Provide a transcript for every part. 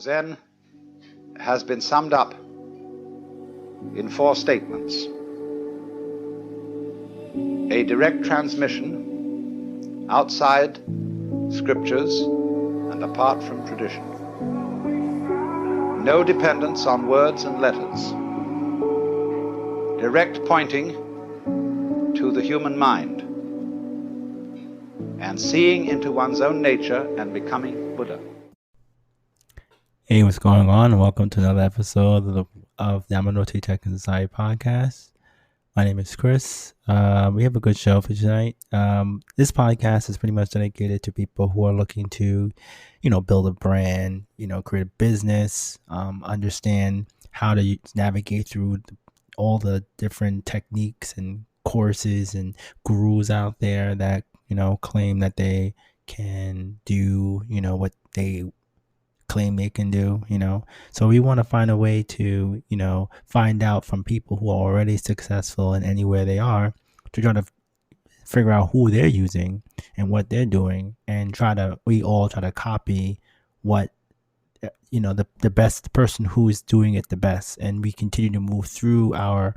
Zen has been summed up in 4 statements. A direct transmission outside scriptures and apart from tradition. No dependence on words and letters. Direct pointing to the human mind and seeing into one's own nature and becoming Buddha. Hey, what's going on? Welcome to another episode of the Yamanote Tech and Society podcast. My name is Chris. We have a good show for tonight. This podcast is pretty much dedicated to people who are looking to, build a brand, create a business, understand how to navigate through all the different techniques and courses and gurus out there that, claim that they can do, what they claim they can do, so we want to find a way to find out from people who are already successful in anywhere they are, to try to figure out who they're using and what they're doing, and we all try to copy what the best person who is doing it the best, and we continue to move through our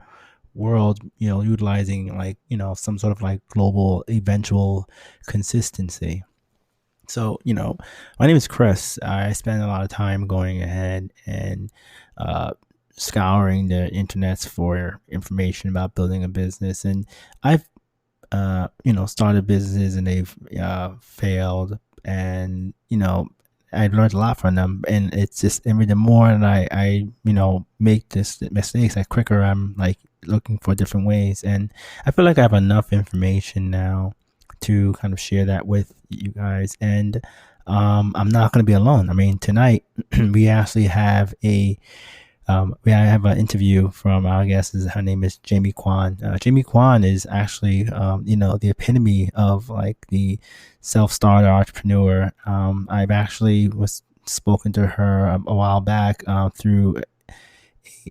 world utilizing some sort of global eventual consistency. So, my name is Chris. I spend a lot of time going ahead and scouring the internets for information about building a business. And I've, started businesses and they've failed. And, I learned a lot from them. And it's just, the more and I make this mistakes, the quicker I'm looking for different ways. And I feel like I have enough information now to kind of share that with you guys. And I'm not going to be alone. I mean, tonight we actually have an interview from our guest. Her name is Jamiquans. Jamiquans is actually the epitome of the self-starter entrepreneur. I've actually spoken to her a while back through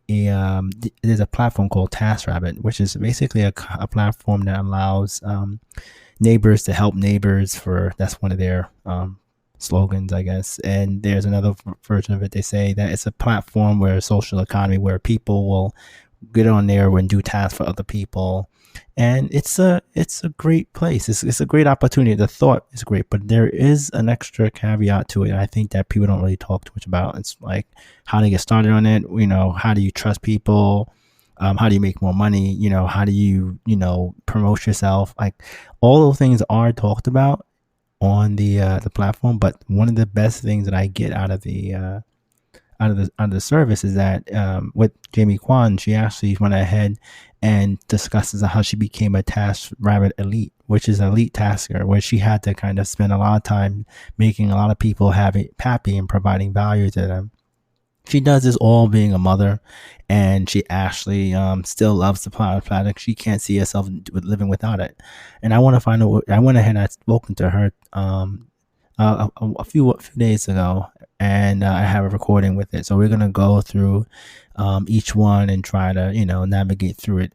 there's a platform called Taskrabbit, which is basically a platform that allows neighbors to help neighbors. That's one of their slogans, I guess. And there's another version of it. They say that it's a platform where a social economy where people will get on there and do tasks for other people. And it's a great place. It's a great opportunity. The thought is great, but there is an extra caveat to it. I think that people don't really talk too much about. It's how to get started on it. How do you trust people? How do you make more money? How do you, promote yourself? All those things are talked about on the platform. But one of the best things that I get out of the service is that with Jamiquans, she actually went ahead and discusses how she became a Taskrabbit elite, which is elite tasker, where she had to kind of spend a lot of time making a lot of people happy and providing value to them. She does this all being a mother, and she actually still loves the product. She can't see herself living without it. And I went ahead and I'd spoken to her a few days ago, and I have a recording with it. So we're going to go through each one and try to, navigate through it.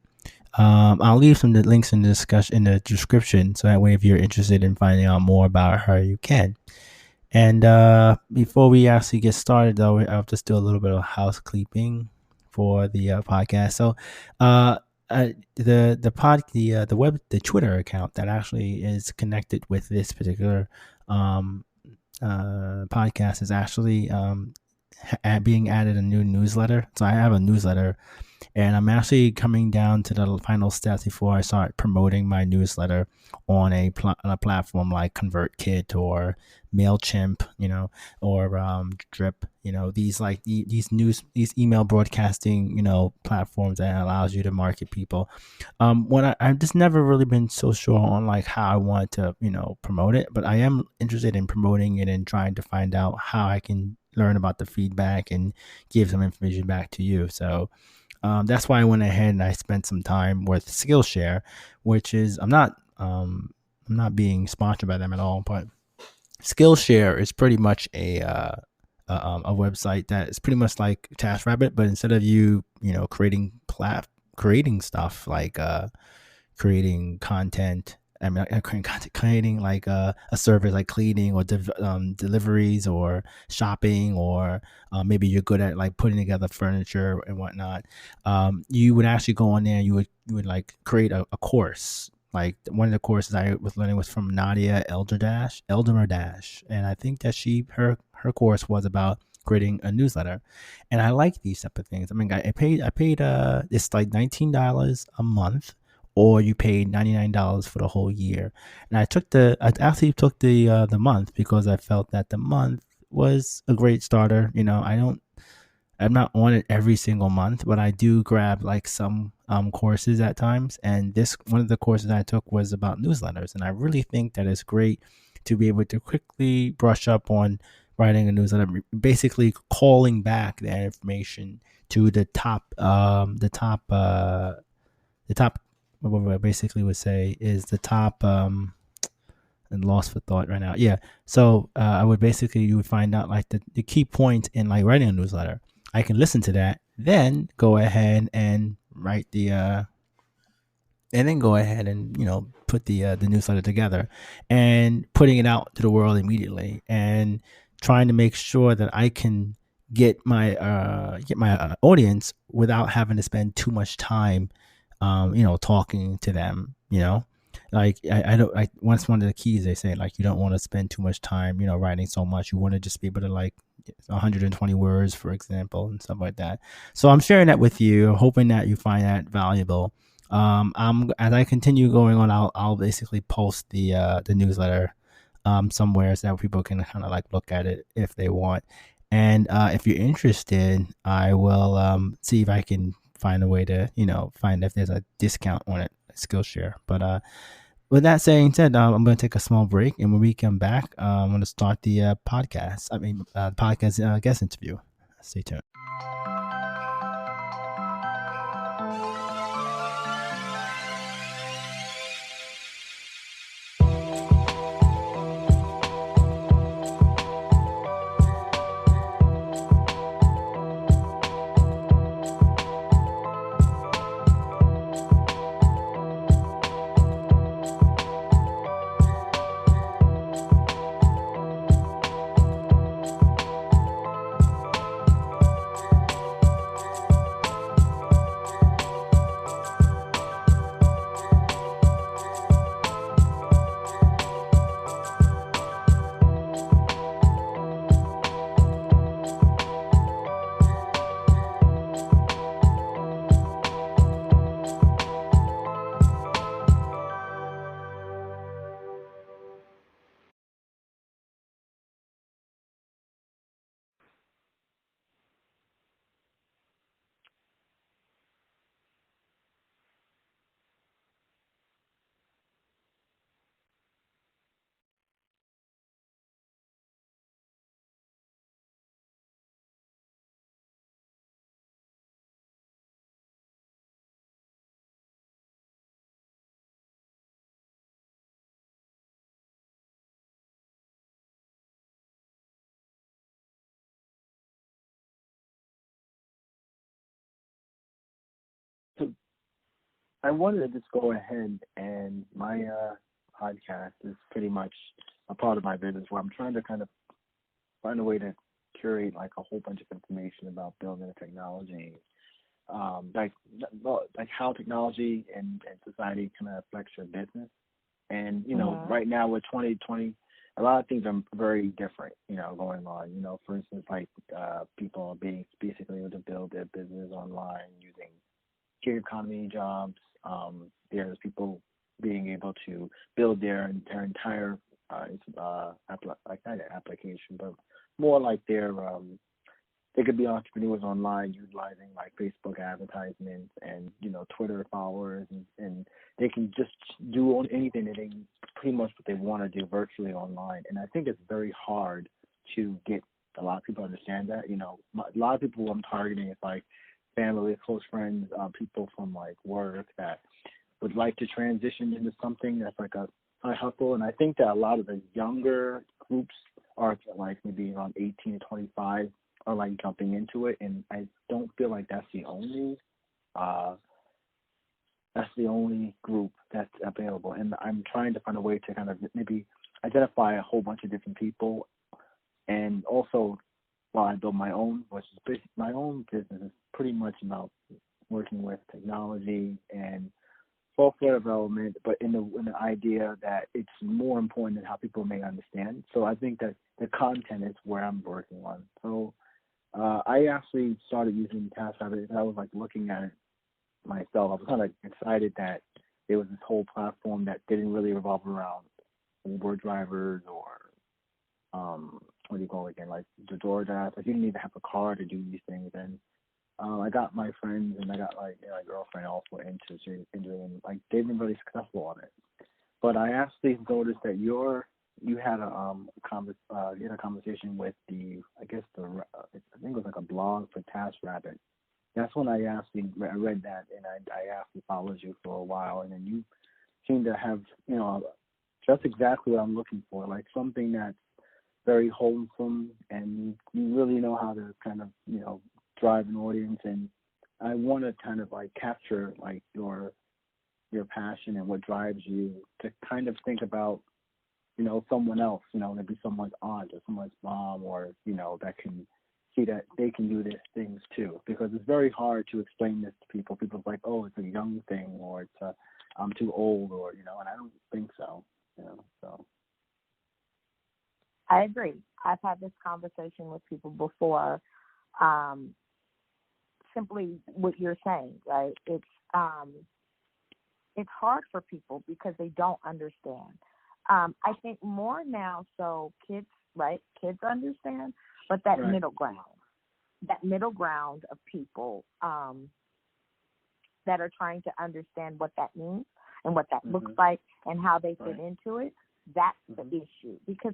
I'll leave some links in the description, so that way if you're interested in finding out more about her, you can. And before we actually get started, though, I'll just do a little bit of housekeeping for the podcast. So the Twitter account that actually is connected with this particular podcast is actually being added a new newsletter. So I have a newsletter, and I'm actually coming down to the final steps before I start promoting my newsletter on a platform like ConvertKit or MailChimp, or Drip, these email broadcasting, platforms that allows you to market people. I've just never really been so sure on how I want to, promote it, but I am interested in promoting it and trying to find out how I can learn about the feedback and give some information back to you. So that's why I went ahead and I spent some time with Skillshare, which is I'm not being sponsored by them at all, but Skillshare is pretty much a website that is pretty much like Taskrabbit, but instead of you creating stuff creating content I mean, creating like a service like cleaning or deliveries or shopping, or maybe you're good at like putting together furniture and whatnot. You would actually go on there and you would like create a course. Like one of the courses I was learning was from Nadia Elderdash, and I think that her course was about creating a newsletter. And I like these type of things. I mean, I paid it's like $19 a month, or you paid $99 for the whole year. And I actually took the month because I felt that the month was a great starter. I'm not on it every single month, but I do grab like some courses at times. And this one of the courses I took was about newsletters, and I really think that it's great to be able to quickly brush up on writing a newsletter, basically calling back that information to the top. What I basically would say is the top. And lost for thought right now. Yeah. So I would basically, you would find out like the key points in like writing a newsletter. I can listen to that, then go ahead and write and then go ahead and put the newsletter together and putting it out to the world immediately, and trying to make sure that I can get my audience without having to spend too much time talking to them. Like I don't like, once one of the keys they say, like, you don't want to spend too much time writing so much. You want to just be able to like 120 words, for example, and stuff like that. So I'm sharing that with you, hoping that you find that valuable. As I continue going on, I'll basically post the newsletter somewhere so that people can kind of like look at it if they want. And if you're interested, I will see if I can find a way to find if there's a discount on it, Skillshare. But with that saying said, I'm going to take a small break, and when we come back, I'm going to start the podcast. Podcast guest interview. Stay tuned. So I wanted to just go ahead, and my podcast is pretty much a part of my business where I'm trying to kind of find a way to curate like a whole bunch of information about building a technology, like how technology and society kind of affects your business. And right now with 2020, a lot of things are very different, going on. For instance, like people are being basically able to build their business online using gig economy jobs. There's people being able to build their entire like not an application, but more like they could be entrepreneurs online utilizing like Facebook advertisements and Twitter followers, and they can just do anything that they pretty much what they want to do virtually online. And I think it's very hard to get a lot of people to understand that. A lot of people who I'm targeting is like family, close friends, people from like work that would like to transition into something that's like a side hustle. And I think that a lot of the younger groups are like maybe around 18 to 25 are like jumping into it. And I don't feel like that's the only That's the only group that's available. And I'm trying to find a way to kind of maybe identify a whole bunch of different people. And also, while I build my own, which is my own business is pretty much about working with technology and software development, but in the idea that it's more important than how people may understand. So I think that the content is where I'm working on. So I actually started using Taskrabbit because I was like looking at it myself. I was kind of excited that there was this whole platform that didn't really revolve around Uber drivers or what do you call it again, like the DoorDash. Like you didn't even have a car to do these things. And I got my friends and I got like my girlfriend also into doing, like they've been really successful on it. But I actually noticed that you had a conversation with I think it was like a blog for Taskrabbit. That's when I read that, and I actually followed you for a while, and then you seem to have, just exactly what I'm looking for, like something that's very wholesome, and you really know how to kind of, drive an audience, and I want to kind of like capture like your passion and what drives you to kind of think about, someone else, maybe someone's aunt or someone's mom, or, that can see that they can do these things too, because it's very hard to explain this to people. People's like, oh, it's a young thing, or it's I'm too old, or, and I don't think so, so. I agree. I've had this conversation with people before. Simply what you're saying, right? It's hard for people because they don't understand. I think more now, so kids understand, but that right. middle ground of people that are trying to understand what that means and what that looks like and how they fit into it, that's the issue. Because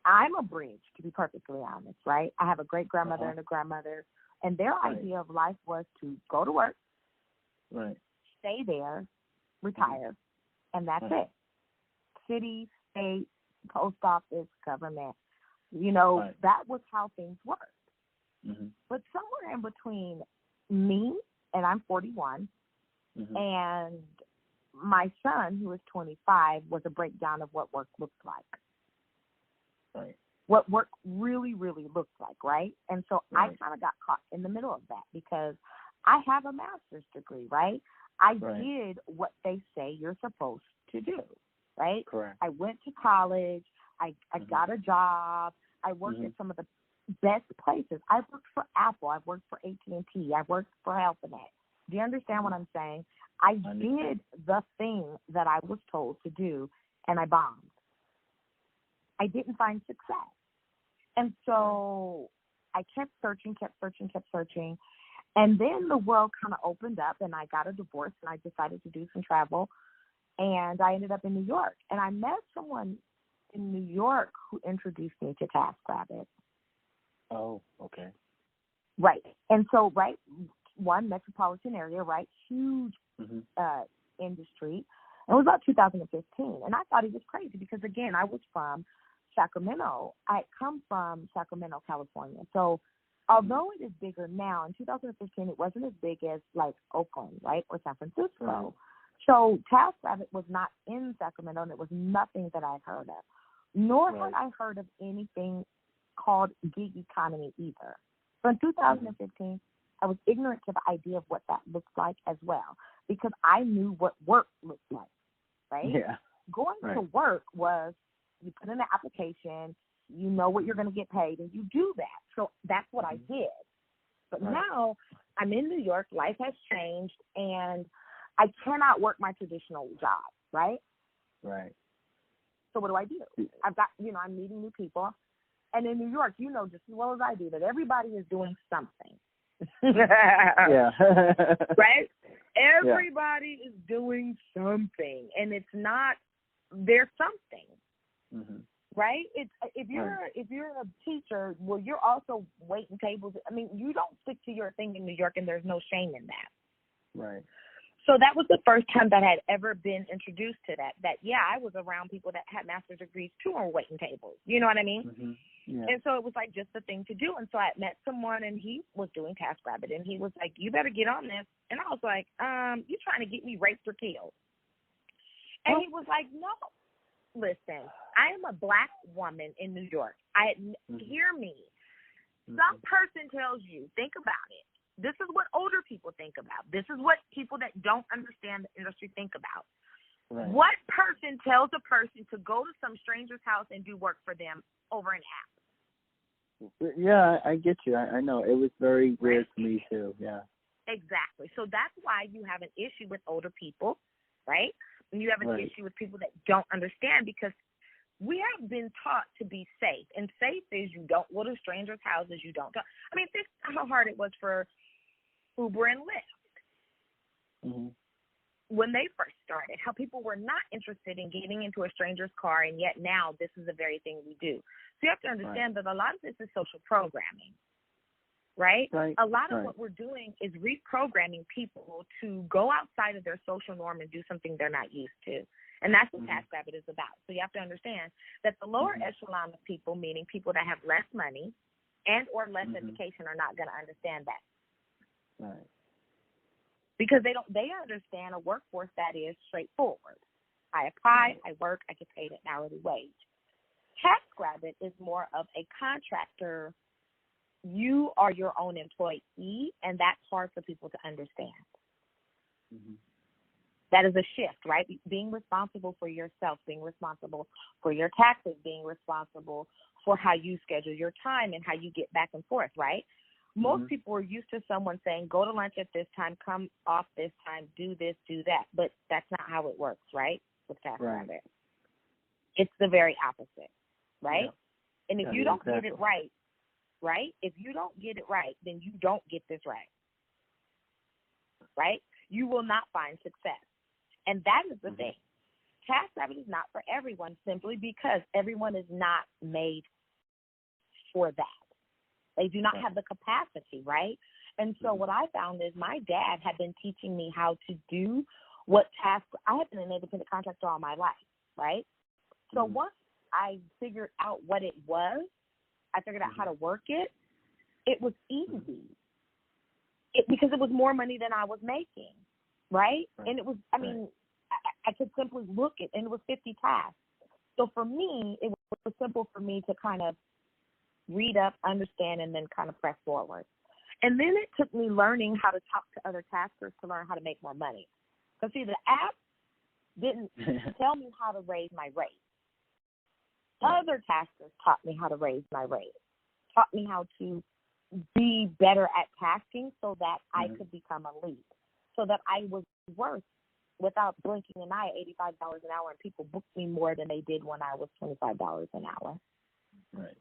I'm a bridge, to be perfectly honest, right? I have a great-grandmother and a grandmother, and their idea of life was to go to work, stay there, retire, and that's it. City, state, post office, government, that was how things worked. But somewhere in between me, and I'm 41, and my son, who is 25, was a breakdown of what work looks like. Right. What work really, really looks like, right? And so I kind of got caught in the middle of that because I have a master's degree, right? I did what they say you're supposed to do, right? Correct. I went to college. I got a job. I worked at some of the best places. I worked for Apple. I worked for AT&T. I worked for HealthNet. Do you understand what I'm saying? I did the thing that I was told to do, and I bombed. I didn't find success. And so I kept searching. And then the world kind of opened up, and I got a divorce, and I decided to do some travel. And I ended up in New York. And I met someone in New York who introduced me to Taskrabbit. Oh, okay. Right. And so, one metropolitan area, huge industry. And it was about 2015. And I thought it was crazy because, again, I was from Sacramento. I come from Sacramento, California. So although it is bigger now, in 2015 it wasn't as big as like Oakland, or San Francisco. So Taskrabbit was not in Sacramento, and it was nothing that I'd heard of. Nor had I heard of anything called gig economy either. So in 2015, I was ignorant to the idea of what that looks like as well, because I knew what work looked like, right? Yeah. Going to work was you put in an application, you know what you're going to get paid, and you do that. So that's what I did. But now I'm in New York, life has changed, and I cannot work my traditional job, right? Right. So what do? I've got, I'm meeting new people. And in New York, just as well as I do, that everybody is doing something. Yeah. Right? Everybody is doing something. And it's not, there's something. Right? It's if you're a teacher, well, you're also waiting tables. I mean, you don't stick to your thing in New York, and there's no shame in that. Right. So that was the first time that I had ever been introduced to that. Yeah, I was around people that had master's degrees too on waiting tables. You know what I mean? Mm-hmm. Yeah. And so it was like just the thing to do. And so I met someone, and he was doing Taskrabbit, and he was like, "You better get on this." And I was like, "You trying to get me raped or killed?" And he was like, "No, listen, I am a black woman in New York. Hear me. Some person tells you, think about it. This is what older people think about. This is what people that don't understand the industry think about. Right. What person tells a person to go to some stranger's house and do work for them over an app?" Yeah, I get you. I know. It was very weird to me, too. Yeah. Exactly. So that's why you have an issue with older people, right? And you have an issue with people that don't understand, because we have been taught to be safe. And safe is you don't go to strangers' houses. You don't go. I mean, think how hard it was for Uber and Lyft when they first started, how people were not interested in getting into a stranger's car, and yet now this is the very thing we do. So you have to understand that a lot of this is social programming, right? A lot of what we're doing is reprogramming people to go outside of their social norm and do something they're not used to. And that's what Taskrabbit is about. So you have to understand that the lower echelon of people, meaning people that have less money and or less education, are not going to understand that. Right. Because they understand a workforce that is straightforward. I apply, I work, I get paid an hourly wage. Taskrabbit is more of a contractor. You are your own employee, and that's hard for people to understand. That is a shift, right? Being responsible for yourself, being responsible for your taxes, being responsible for how you schedule your time and how you get back and forth, right? Most people are used to someone saying, go to lunch at this time, come off this time, do this, do that. But that's not how it works, right, with Taskrabbit. It's the very opposite, right? Yeah. And if you don't get it right, if you don't get it right, then you don't get this right? You will not find success. And that is the thing. Taskrabbit is not for everyone, simply because everyone is not made for that. They do not have the capacity, right? And so what I found is my dad had been teaching me how to do I have been an independent contractor all my life, right? So once I figured out what it was, I figured out how to work it, it was easy. Because it was more money than I was making, right? And it was, I mean, I could simply look at, and it was 50 tasks. So for me, it was simple for me to kind of read up, understand, and then kind of press forward. And then it took me learning how to talk to other taskers to learn how to make more money. Because, see, the app didn't tell me how to raise my rate. Other taskers taught me how to raise my rate, taught me how to be better at tasking so that I could become a lead, so that I was worth, without blinking an eye, $85 an hour, and people booked me more than they did when I was $25 an hour. Right.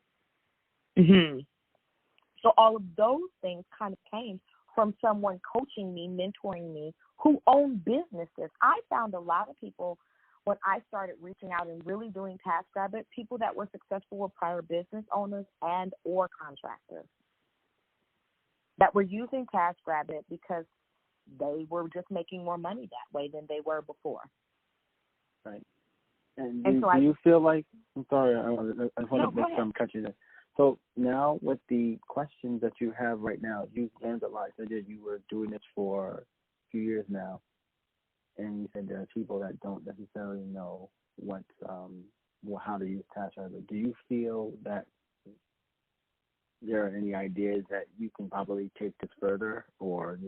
So all of those things kind of came from someone coaching me, mentoring me, who owned businesses. I found a lot of people when I started reaching out and really doing Taskrabbit, people that were successful were prior business owners and or contractors that were using Taskrabbit because they were just making more money that way than they were before. Right. And do you feel like, I'm sorry, I want to make sure I'm catching this. So now with the questions that you have right now, you've learned a lot. You said you were doing this for a few years now, and you said there are people that don't necessarily know how to use Taskrabbit. Do you feel that there are any ideas that you can probably take this further, or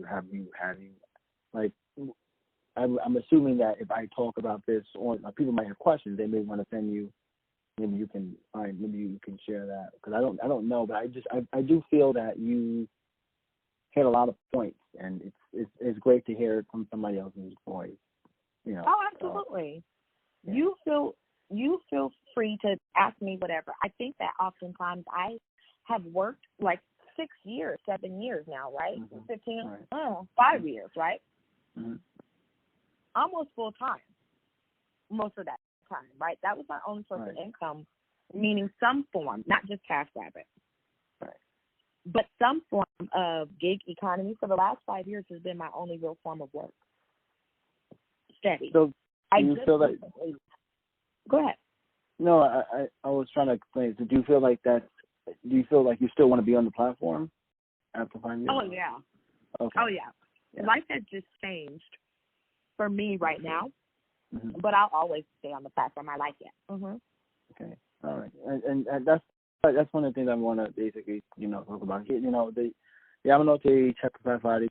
I'm assuming that if I talk about this, or people might have questions, they may want to send you. Maybe you can share that, because I don't know, but I do feel that you hit a lot of points, and it's great to hear it from somebody else's voice. You know. Oh, absolutely. So, yeah. You feel free to ask me whatever. I think that oftentimes I have worked like 6 years, 7 years now, right? 15, 5 years, right? Almost full time, most of that time, right? That was my only source of income, meaning some form, not just Taskrabbit, but some form of gig economy for the last 5 years has been my only real form of work. steady. So you feel that? Go ahead. No, I was trying to explain. So do you feel like you still want to be on the platform after 5 years? Oh yeah. Okay. Oh yeah. Life has just changed for me right now, but I'll always stay on the platform. I like it. Okay. All right. And that's one of the things I want to basically talk about. The Yamanote Tech Society,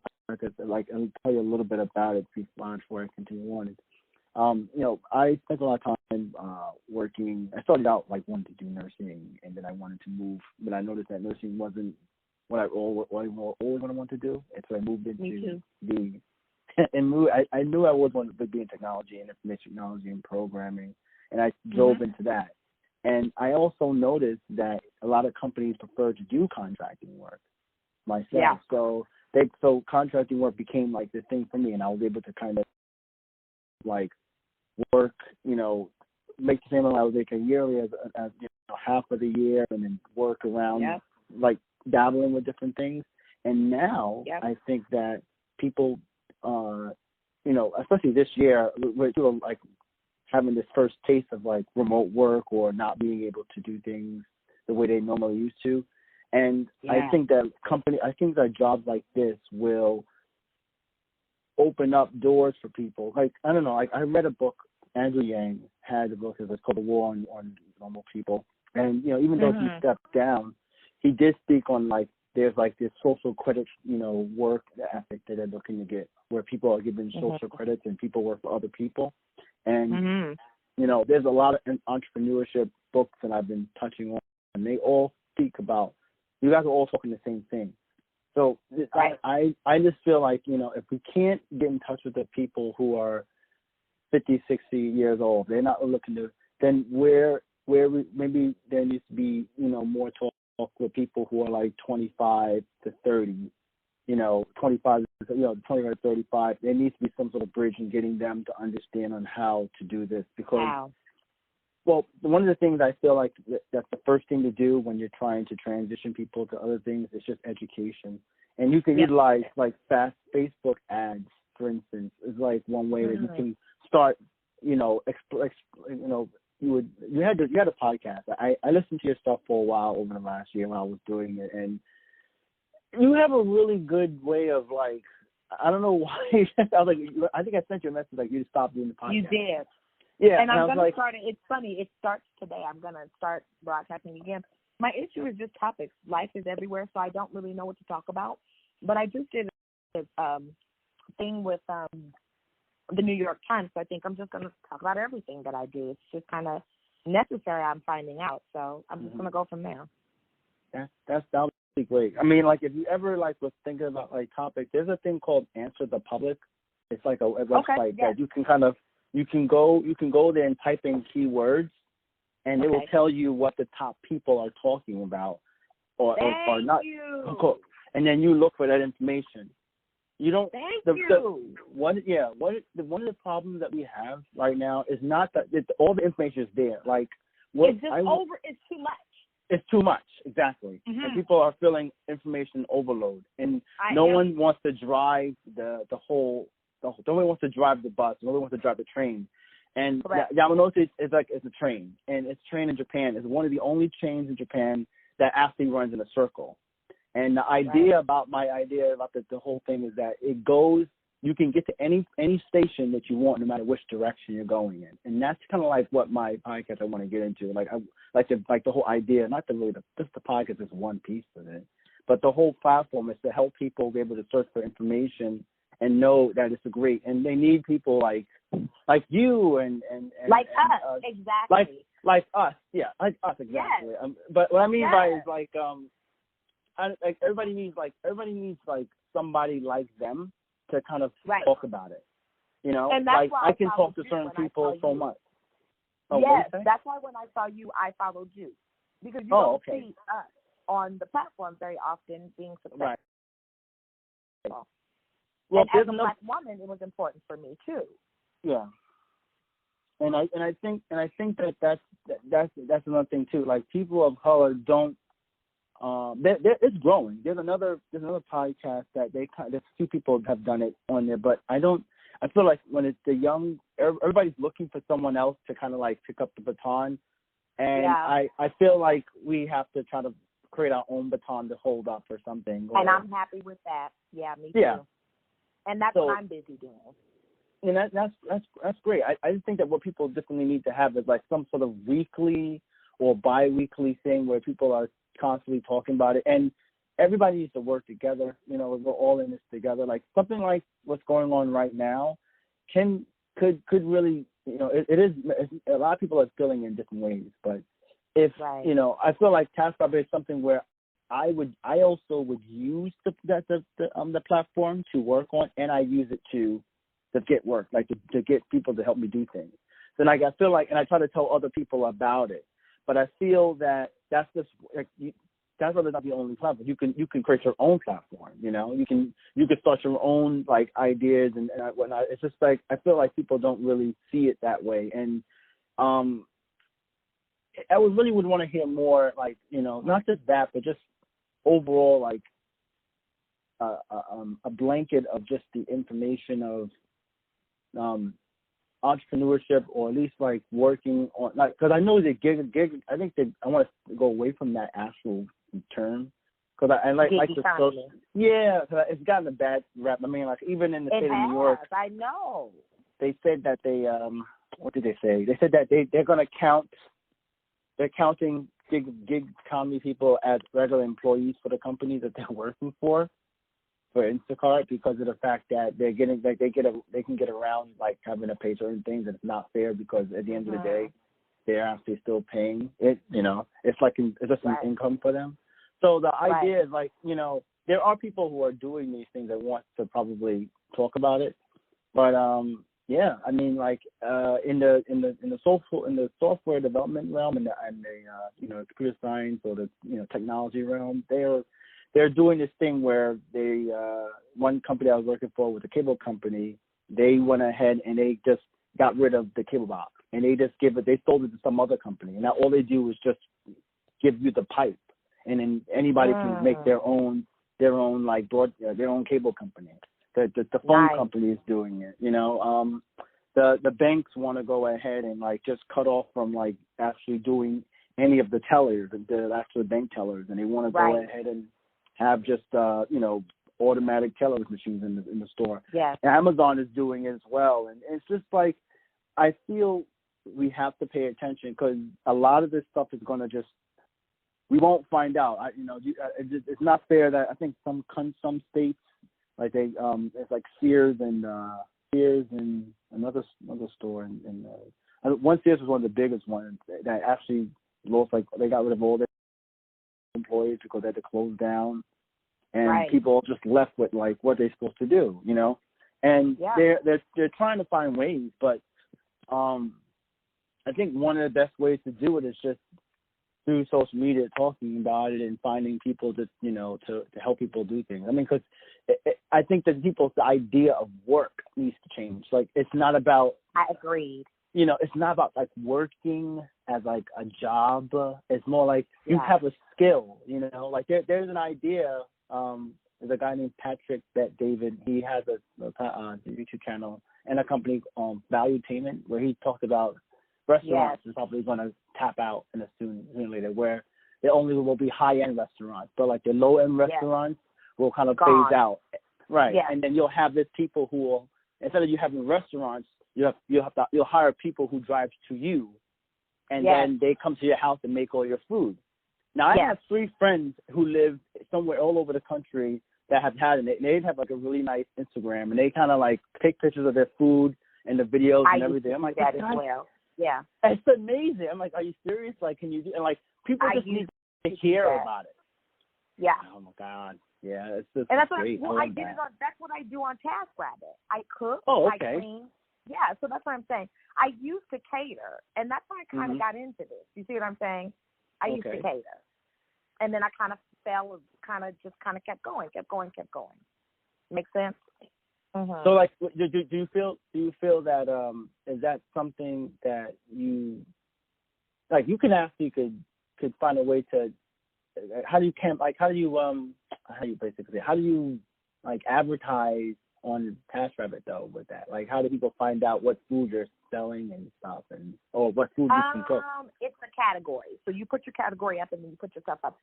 like I'll tell you a little bit about it before I continue on. I spent a lot of time working. I started out like wanting to do nursing, and then I wanted to move, but I noticed that nursing wasn't what I always wanted to do, and so I moved into I knew I always wanted to be in technology and information technology and programming, and I drove into that. And I also noticed that a lot of companies prefer to do contracting work myself. Yeah. So contracting work became like the thing for me, and I was able to kind of like work, make the same amount I was making yearly as half of the year, and then work around like dabbling with different things. And now I think that people, especially this year, we're doing like having this first taste of like remote work or not being able to do things the way they normally used to. And I think that jobs like this will open up doors for people. Like, I don't know, I read a book, Andrew Yang had a book, it's called The War on Normal People. And, even though he stepped down, he did speak on like, there's like this social credit, work ethic that they're looking to get, where people are given social credits and people work for other people. And, there's a lot of entrepreneurship books that I've been touching on, and they all speak about, you guys are all talking the same thing. So I just feel like, if we can't get in touch with the people who are 50, 60 years old, they're not looking to, then maybe there needs to be, more talk with people who are like 25 to 30, 25 to 35. There needs to be some sort of bridge in getting them to understand on how to do this, because well, one of the things I feel like that's the first thing to do when you're trying to transition people to other things is just education. And you can utilize like fast Facebook ads, for instance, is like one way that you can start, you had a podcast. I listened to your stuff for a while over the last year when I was doing it, and you have a really good way of like, I don't know why. I think I sent you a message like you to stop doing the podcast. You did. Yeah, and I'm going to start it. It's funny. It starts today. I'm going to start broadcasting again. My issue is just topics. Life is everywhere, so I don't really know what to talk about. But I just did a thing with the New York Times, so I think I'm just going to talk about everything that I do. It's just kind of necessary, I'm finding out. So I'm just going to go from there. That would be great. I mean, like, if you ever, like, was thinking about, like, topics, there's a thing called Answer the Public. It's like a website that you can kind of, you can go there and type in keywords, and it will tell you what the top people are talking about or not. And then you look for that information. You don't. One of the problems that we have right now is not that all the information is there. Like, it's too much. It's too much, exactly. And people are feeling information overload, and no one wants to drive nobody wants to drive the bus. Nobody wants to drive the train. And Yamanote is a train, and it's a train in Japan. It's one of the only trains in Japan that actually runs in a circle. And the idea about the whole thing is that it goes, you can get to any station that you want, no matter which direction you're going in. And that's kind of like what my podcast I want to get into. Like, I like the whole idea, not just the podcast is one piece of it, but the whole platform is to help people be able to search for information and know that it's great. And they need people like you and like us, exactly. Like us, like us, exactly. Yes. But what I mean by is like everybody needs somebody like them to kind of talk about it. And that's like why I can talk to certain people so much. Yes, that's why when I saw you, I followed you, because you don't see us on the platform very often being successful. Right. Well, and as a Black woman, it was important for me too. Yeah. And I think that's another thing too. Like, people of color don't. It's growing. There's another podcast that there's two people have done it on there, but I I feel like when it's the young, everybody's looking for someone else to kind of like pick up the baton. And I feel like we have to try to create our own baton to hold up or something. And I'm happy with that. Yeah, me too. Yeah. And that's what I'm busy doing. And that's great. I just think that what people definitely need to have is like some sort of weekly or bi-weekly thing where people are constantly talking about it. And everybody needs to work together. You know, we're all in this together. Like something like what's going on right now could really, you know, it's a lot of people are feeling in different ways. But if, you know, I feel like Taskrabbit is something where I also would use the platform to work on, and I use it to get work, like to get people to help me do things. Then I feel like, and I try to tell other people about it. But I feel that that's just like that's really not the only platform. You can create your own platform. You know, you can start your own like ideas and whatnot. It's just like I feel like people don't really see it that way. And I would want to hear more, like, you know, not just that, but just overall like a blanket of just the information of entrepreneurship, or at least like working on, like, because I know that gig. I think that I want to go away from that actual term, because I like the social. Yeah, because it's gotten a bad rap. I mean, like even in the state of New York, I know. They said that they what did they say? They said that they're going to count. They're counting gig economy people as regular employees for the company that they're working for Instacart, because of the fact that they're getting like they can get around like having to pay certain things, and it's not fair because at the end of the day they're actually still paying it. You know, it's just an income for them. So the idea is like, you know, there are people who are doing these things that want to probably talk about it, but yeah, I mean, like in the software development realm and the you know, computer science or the, you know, technology realm, they're doing this thing where they one company I was working for with a cable company, they went ahead and they just got rid of the cable box, and they sold it to some other company, and now all they do is just give you the pipe, and then anybody can make their own like their own cable company. The phone company is doing it, you know. The banks want to go ahead and like just cut off from like actually doing any of the tellers, the actual bank tellers, and they want to go ahead and have just you know, automatic tellers machines in the store. Yeah. And Amazon is doing it as well, and it's just like I feel we have to pay attention, because a lot of this stuff is going to just, we won't find out. You know, it's not fair that I think some states, like they it's like Sears and another store and one Sears was one of the biggest ones that actually lost, like they got rid of all their employees because they had to close down, and people just left with like what they're supposed to do, you know. And they're trying to find ways, but I think one of the best ways to do it is just through social media, talking about it and finding people that, you know, to help people do things. I mean, because I think that people's idea of work needs to change. Like, it's not about, I agreed. You know, it's not about like working as like a job. It's more like you have a skill, you know, like there's an idea. There's a guy named Patrick David. He has a YouTube channel and a company Valuetainment, where he talked about restaurants is probably going to tap out in a sooner or later, where there only will be high-end restaurants, but like the low-end restaurants will kind of phase out, right? Yeah. And then you'll have these people who will, instead of you having restaurants, you'll hire people who drive to you, and then they come to your house and make all your food. Now I have 3 friends who live somewhere all over the country that have had it. They have like a really nice Instagram, and they kind of like take pictures of their food and the videos and everything. I'm like, that as well. Yeah, it's amazing. I'm like, are you serious? Like, can you do? And like, people just need to hear about it. Yeah. Oh my God. Yeah, it's just and that's great. What I did it on. That's what I do on Taskrabbit. I cook. Oh, okay. I clean. Yeah, so that's what I'm saying. I used to cater, and that's why I kind of got into this. You see what I'm saying? I used to cater, and then I kind of kept going. Make sense? Mm-hmm. So, like, do you feel that is that something that you like? You can actually could find a way to how do you like advertise on Taskrabbit though with that? Like, how do people find out what food you're selling and stuff, and or what food you can cook? It's a category. So you put your category up and then you put yourself up.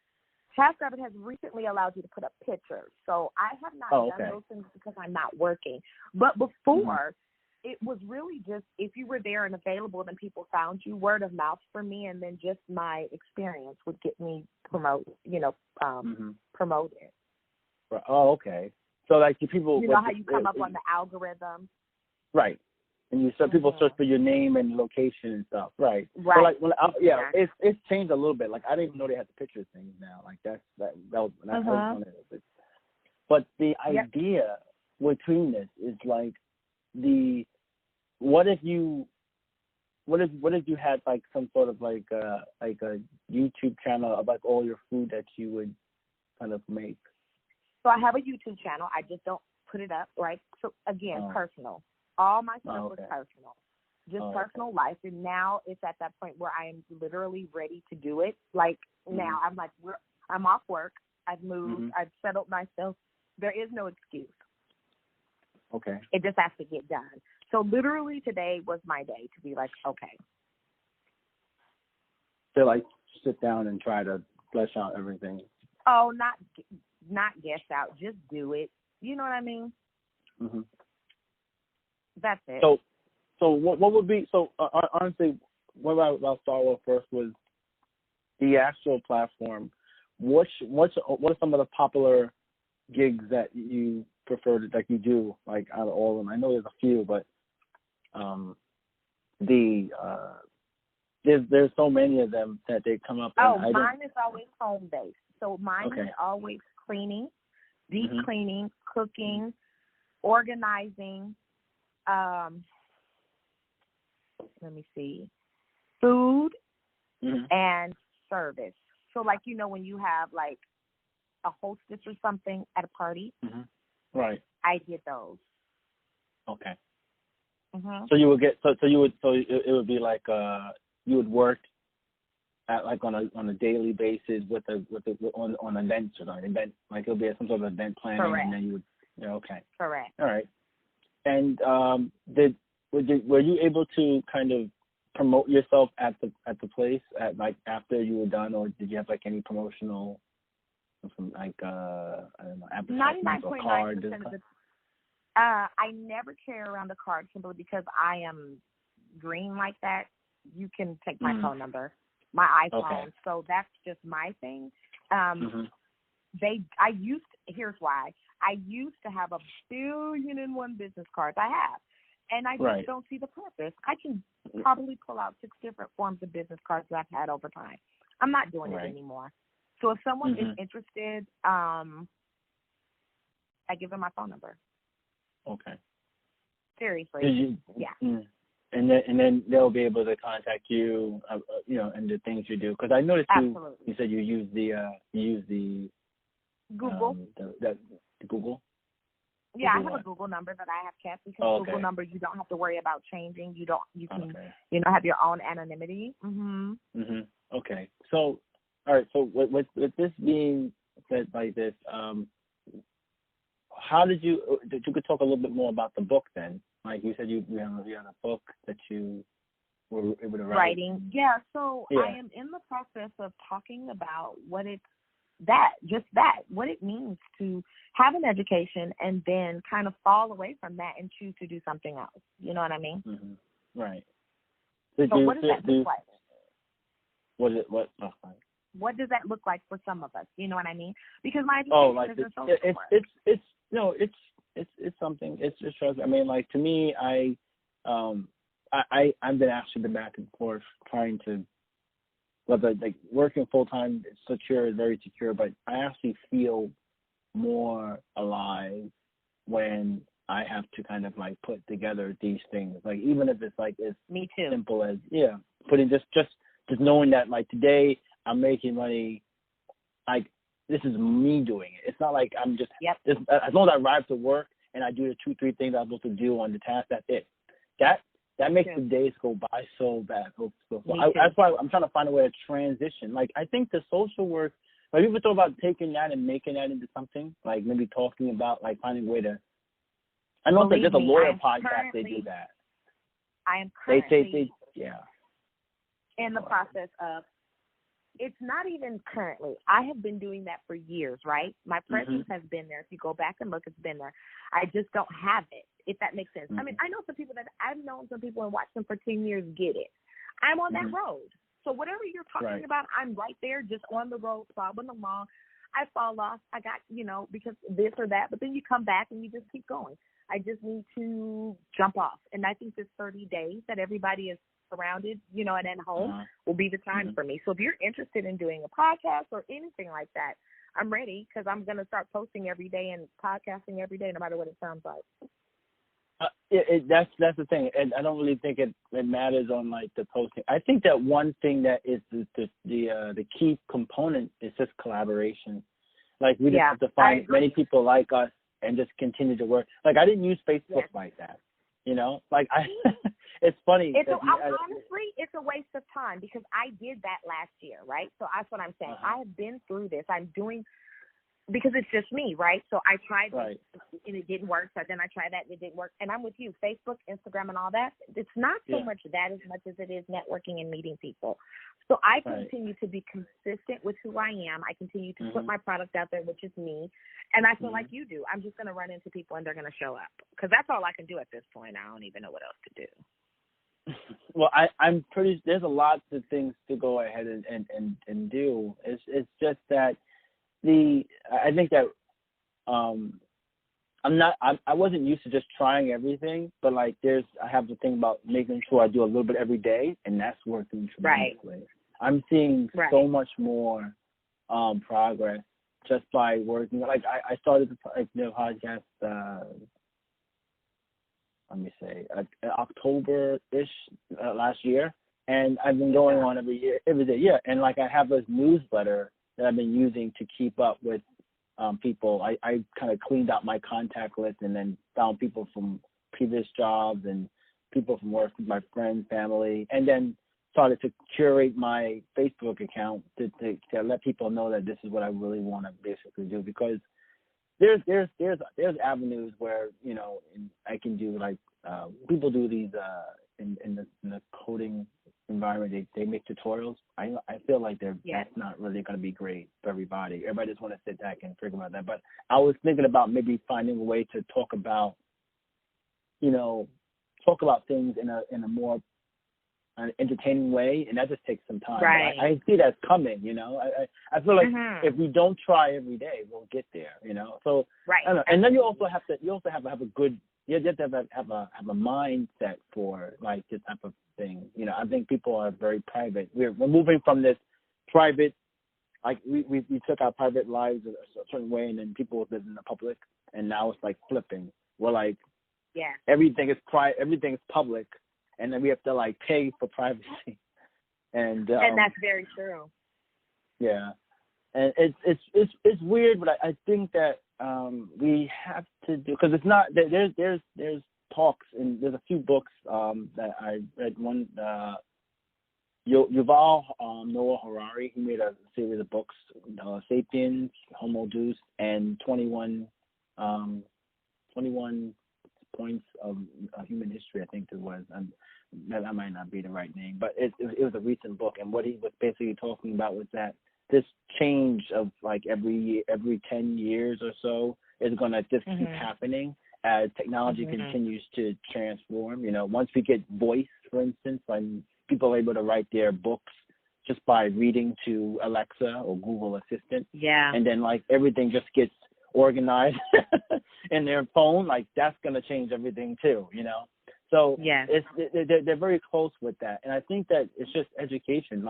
Taskrabbit has recently allowed you to put up pictures. So I have not done those things because I'm not working. But before, it was really just if you were there and available, then people found you. Word of mouth for me, and then just my experience would get me promoted. Oh, okay. So like the people, you know how you come up on the algorithm, right? And you people search for your name and location and stuff, right? Right. So like, it's changed a little bit. Like I didn't even know they had the picture things now. Like that was But the idea between this is like what if you had like some sort of like a YouTube channel of like all your food that you would kind of make? So I have a YouTube channel. I just don't put it up, right? So again, personal. All my stuff was personal, just personal life. And now it's at that point where I am literally ready to do it. Like now I'm like, I'm off work. I've moved. I've settled myself. There is no excuse. Okay. It just has to get done. So literally today was my day to be like, okay. To like sit down and try to flesh out everything. Oh, not guess out. Just do it. You know what I mean? Mm-hmm. That's it. So what would be honestly? What I'll start with first was the actual platform. What are some of the popular gigs that you prefer that you do, like out of all of them? I know there's a few, but there's so many of them that they come up. Mine is always home based. So mine is always cleaning, deep cleaning, cooking, organizing. Let me see, food and service. So like, when you have like a hostess or something at a party, right? I did those. Okay. So you would get it would be like you would work at like on a daily basis on events or an event, like it'll be some sort of event planning. Correct. And then you would okay. Correct. All right. And were you able to kind of promote yourself at the place at like after you were done, or did you have like any promotional, like I don't know, advertisements or cards? 99.9% of the I never carry around a card simply because I am green like that. You can take my phone number, my iPhone. Okay. So that's just my thing. Here's why. I used to have 1,000,001 business cards. I have. And I just don't see the purpose. I can probably pull out 6 different forms of business cards that I've had over time. I'm not doing it anymore. So if someone is interested, I give them my phone number. Okay. Seriously. And then they'll be able to contact you, and the things you do. Because I noticed you said you use the Google. The Google. Yeah, I have a Google number that I have kept because Google numbers you don't have to worry about changing. You can have your own anonymity. Okay. So all right. So with this being said like this, how did you could talk a little bit more about the book then? Like you said, you had a book that you were able to write. Writing. Yeah. So I am in the process of talking about what it means to have an education and then kind of fall away from that and choose to do something else. You know what I mean? Right. So what does that look like? What does that look like for some of us? You know what I mean? Because my education is in social work. It's something. It's just. I mean, like to me, I've been back and forth trying to. Whether like working full time is secure, very secure, but I actually feel more alive when I have to kind of like put together these things. Like even if it's like as simple as putting just knowing that like today I'm making money, like this is me doing it. It's not like I'm just as long as I arrive to work and I do the 2-3 things I'm supposed to do on the task, that's it. That makes the days go by so bad. That's why I'm trying to find a way to transition. Like, I think the social work, like, people talk about taking that and making that into something, like maybe talking about, like, finding a way to I know that Believe there's a me, lawyer I'm podcast. They do that. I am currently yeah. in the process of. It's not even currently. I have been doing that for years, right? My presence has been there. If you go back and look, it's been there. I just don't have it, if that makes sense. I mean, I know some people that I've known some people and watched them for 10 years get it. I'm on that road. So whatever you're talking about, I'm right there, just on the road, plodding along. I fall off. I got, because this or that, but then you come back and you just keep going. I just need to jump off. And I think this 30 days that everybody is surrounded, and at home will be the time for me. So if you're interested in doing a podcast or anything like that, I'm ready, because I'm going to start posting every day and podcasting every day, no matter what it sounds like. That's the thing, and I don't really think it matters on like the posting. I think that one thing that is the key component is just collaboration. Like we just have to find many people like us and just continue to work. Like I didn't use Facebook like that, Like it's funny. Honestly, it's a waste of time, because I did that last year, right? So that's what I'm saying. I have been through this. I'm doing, because it's just me, right? So I tried this and it didn't work. So then I tried that and it didn't work. And I'm with you, Facebook, Instagram, and all that. It's not so much that as much as it is networking and meeting people. So I continue to be consistent with who I am. I continue to put my product out there, which is me. And I feel like you do. I'm just going to run into people and they're going to show up, because that's all I can do at this point. I don't even know what else to do. Well, I'm pretty. There's a lot of things to go ahead and do. It's just that I think that I wasn't used to just trying everything, but like I have to think about making sure I do a little bit every day, and that's working tremendously. Right. I'm seeing so much more progress just by working. Like I started the podcast. Let me say, October-ish last year, and I've been going on every day. Yeah, and like I have this newsletter that I've been using to keep up with people. I kind of cleaned out my contact list and then found people from previous jobs and people from work, my friends, family, and then started to curate my Facebook account to let people know that this is what I really want to basically do, because there's avenues where I can do, like people do these in the coding environment. They make tutorials. I feel like that's not really going to be great for everybody. Everybody just want to sit back and figure out that. But I was thinking about maybe finding a way to talk about things in a more entertaining way, and that just takes some time. Right. I see that's coming. I feel like if we don't try every day, we'll get there. So I don't know. And then you also have to have a good. You have to have a mindset for like this type of thing. I think people are very private. We're moving from this private, like we took our private lives a certain way, and then people live in the public, and now it's like flipping. We're like, everything is everything is public, and then we have to like pay for privacy. And that's very true. Yeah, and it's weird, but I think that we have to do, because it's not there's talks, and there's a few books that I read. One Yuval Noah Harari, he made a series of books, Sapiens, Homo Deus, and 21 points of human history, I think it was. That might not be the right name, but it was a recent book, and what he was basically talking about was that this change of like every 10 years or so is going to just keep happening as technology continues to transform. Once we get voice, for instance, when people are able to write their books just by reading to Alexa or Google Assistant, and then like everything just gets organized in their phone, like that's going to change everything too, So they're very close with that, and I think that it's just education,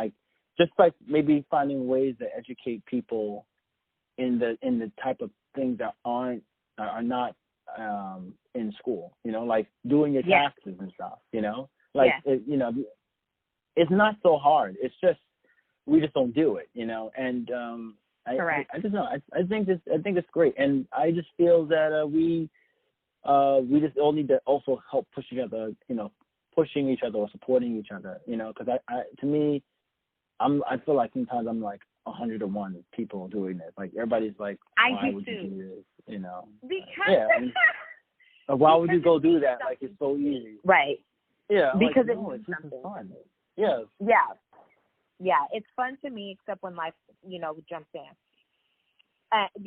just like maybe finding ways to educate people in the type of things that are not in school, like doing your taxes and stuff, it's not so hard. It's just we just don't do it, and I just know. I think it's great, and I just feel that we just all need to also help push each other, pushing each other or supporting each other, because to me, I feel like sometimes I'm like 101 people doing this. Like everybody's like, why would you do this? Because Why would you go do that? Like, it's so easy. Right. Yeah. Because it's just fun. Yes. Yeah. Yeah. It's fun to me, except when life, jumps in.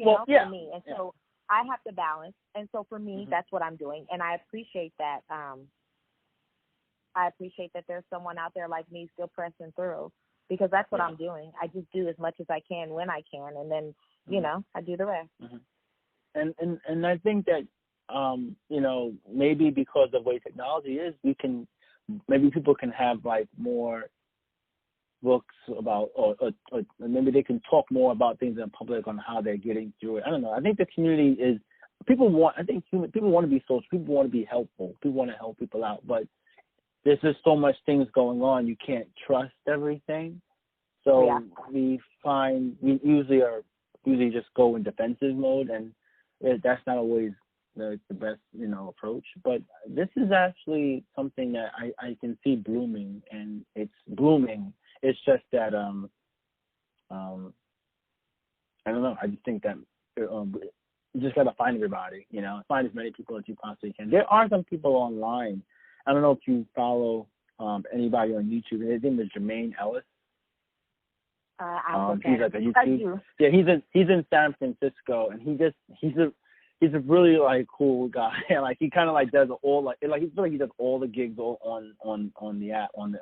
For me. And so I have to balance. And so for me, that's what I'm doing. And I appreciate that. I appreciate that there's someone out there like me still pressing through, because that's what I'm doing. I just do as much as I can when I can. And then, I do the rest. And I think that, maybe because of the way technology is, maybe people can have like more books about, or maybe they can talk more about things in public on how they're getting through it. I don't know. I think the community people want to be social. People want to be helpful. People want to help people out. But there's just so much things going on. You can't trust everything. So we usually just go in defensive mode, and that's not always the best, approach. But this is actually something that I can see blooming, and it's blooming. It's just that I don't know. I just think that you just gotta find everybody. Find as many people as you possibly can. There are some people online. I don't know if you follow anybody on YouTube. His name is Jermaine Ellis. He's like a YouTube. Yeah, he's in San Francisco, and he's a really like cool guy. Like he kind of like does all he does all the gigs on the app on the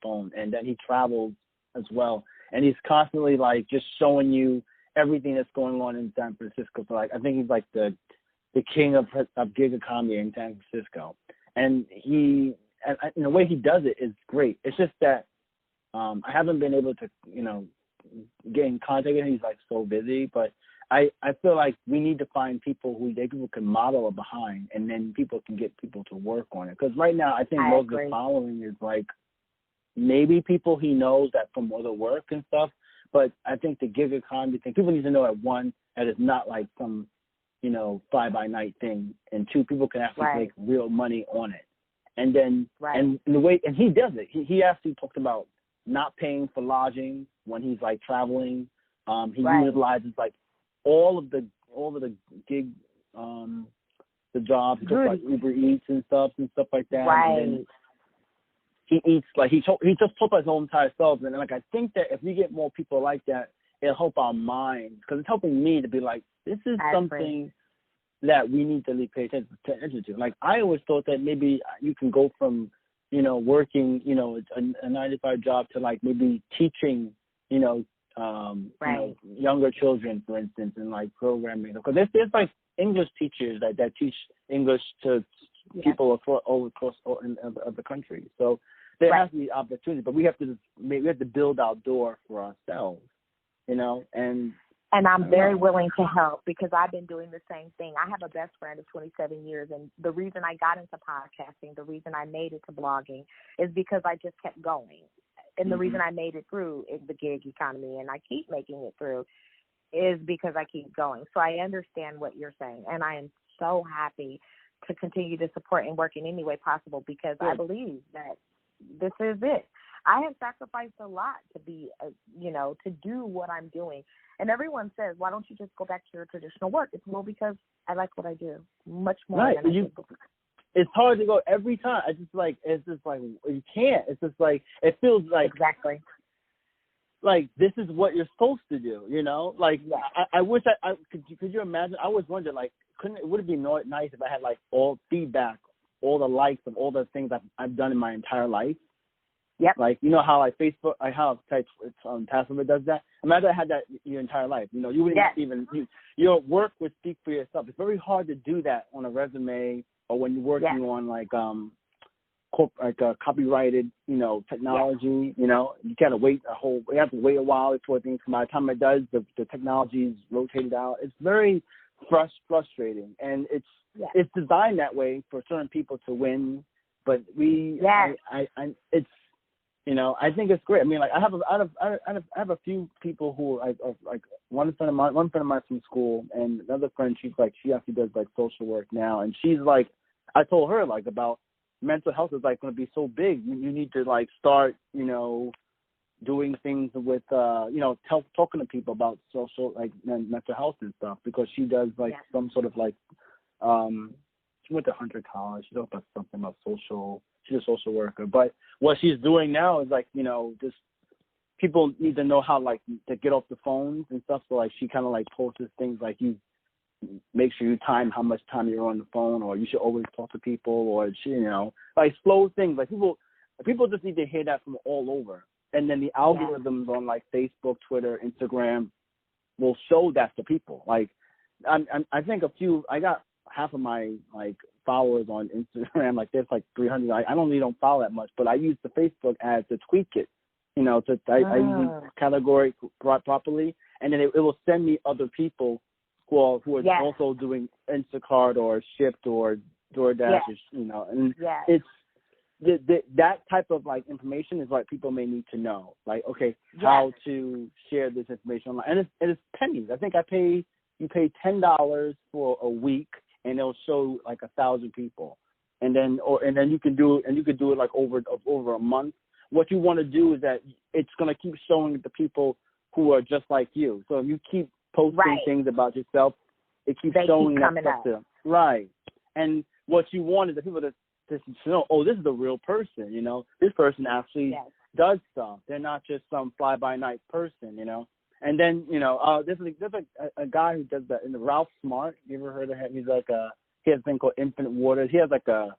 phone, and then he travels as well, and he's constantly like just showing you everything that's going on in San Francisco. So like I think he's like the king of gig economy in San Francisco, and the way he does it is great. It's just that I haven't been able to get in contact with him. He's like so busy, but I feel like we need to find people who people can model it behind, and then people can get people to work on it. Because right now, I think most of the following is like maybe people he knows that from other work and stuff. But I think the gig economy thing, people need to know that it's not like some fly by night thing, and two, people can actually make real money on it. And then and the way he does it, he actually talked about not paying for lodging when he's like traveling. He utilizes like all of the gig the jobs, just like Uber Eats and stuff like that. Right. And he eats like he just talked about his own entire self, and like I think that if we get more people like that, it'll help our minds, because it's helping me to be like, this is something that we need to pay attention to. Like I always thought that maybe you can go from working a 9-to-5 job to like maybe teaching younger children, for instance, and like programming, because there's like English teachers that teach English to people all across the country. So there has to be opportunity, but we have to build our door for ourselves, And I'm very willing to help, because I've been doing the same thing. I have a best friend of 27 years, and the reason I got into podcasting, the reason I made it to blogging, is because I just kept going. And the reason I made it through is the gig economy, and I keep making it through, is because I keep going. So I understand what you're saying, and I am so happy to continue to support and work in any way possible, because I believe that this is it. I have sacrificed a lot to be, to do what I'm doing. And everyone says, why don't you just go back to your traditional work? It's more because I like what I do much more than I do. It's hard to go every time. It's just like you can't. It's just like, it feels like exactly like this is what you're supposed to do. Like I wish I could you imagine? I always wondered, like, would it be nice if I had like all feedback, all the likes of all the things I've done in my entire life? Yep. Like, how like Facebook, Taskrabbit does that. Imagine I had that your entire life. You wouldn't even your work would speak for yourself. It's very hard to do that on a resume, or when you're working on like copyrighted technology. You gotta wait you have to wait a while before things come out. By the time it does, the technology's rotated out. It's very frustrating, and it's designed that way for certain people to win. But it's. I think it's great. I mean, like I have a few people who like one friend of mine from school, and another friend. She actually does like social work now, and she's like, I told her like about mental health is like going to be so big. You need to like start doing things with talking to people about social like mental health and stuff, because she does like some sort of like she went to Hunter College. She talked about something about social. She's a social worker. But what she's doing now is like, you know, just people need to know how like to get off the phones and stuff. So like she kind of like posts things like you make sure you time how much time you're on the phone, or you should always talk to people, or you know, like slow things. Like people just need to hear that from all over. And then the algorithms on like Facebook, Twitter, Instagram will show that to people. Like I think I got half of my like followers on Instagram. Like there's like 300. I don't follow that much, but I use the Facebook ads to tweak it. You know, I use category properly, and then it will send me other people who are also doing Instacart or Shipt or DoorDash, you know, and it's that type of like information is what people may need to know. Like, okay, how to share this information online, and it's pennies. I think you pay $10 for a week, and it'll show like 1,000 people, and then you can do it like over a month. What you want to do is that it's going to keep showing the people who are just like you. So if you keep posting things about yourself, it keeps showing that stuff to them. Right. And what you want is the people to know, oh, this is a real person, you know. This person actually does stuff. They're not just some fly-by-night person, you know. And then, you know, there's a guy who does that in the Ralph Smart. You ever heard of him? He's like he has a thing called Infinite Waters. He has like a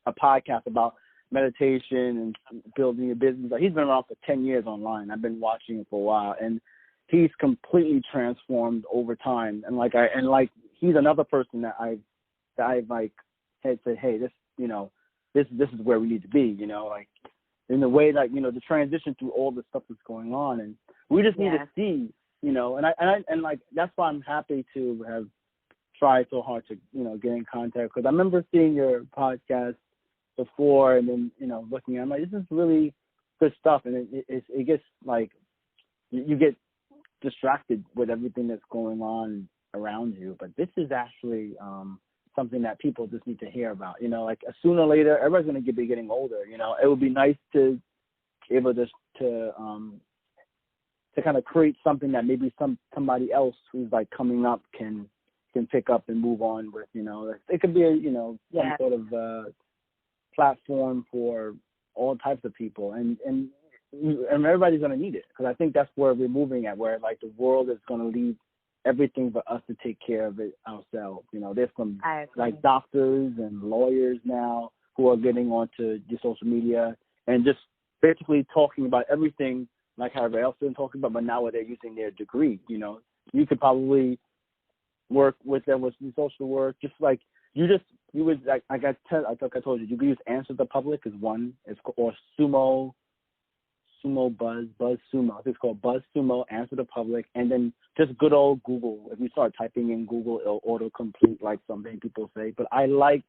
podcast about meditation and building your business. Like, he's been around for 10 years online. I've been watching him for a while, and he's completely transformed over time. And he's another person that I've like had said, hey, this, you know, this is where we need to be, you know, like in the way that, you know, the transition through all the stuff that's going on, and we just need to see, you know, and like that's why I'm happy to have tried so hard to, you know, get in contact, because I remember seeing your podcast before, and then, you know, looking at it, I'm like, this is really good stuff, and it gets like you get distracted with everything that's going on around you, but this is actually something that people just need to hear about. You know, like sooner or later, everybody's going to be getting older. You know, it would be nice to be able to kind of create something that maybe somebody else who's like coming up can pick up and move on with. You know, it could be some sort of platform for all types of people, and everybody's going to need it, because I think that's where we're moving at, where like the world is going to leave everything for us to take care of it ourselves. You know, there's some like doctors and lawyers now who are getting onto your social media and just basically talking about everything like how everybody else is talking about, but now where they're using their degree. You know, you could probably work with them with some social work, just like you would like I think I told you, you could use Answer the Public as one, or Sumo Buzz Sumo. I think it's called Buzz Sumo, Answer the Public, and then just good old Google. If you start typing in Google, it'll autocomplete like something people say. But I like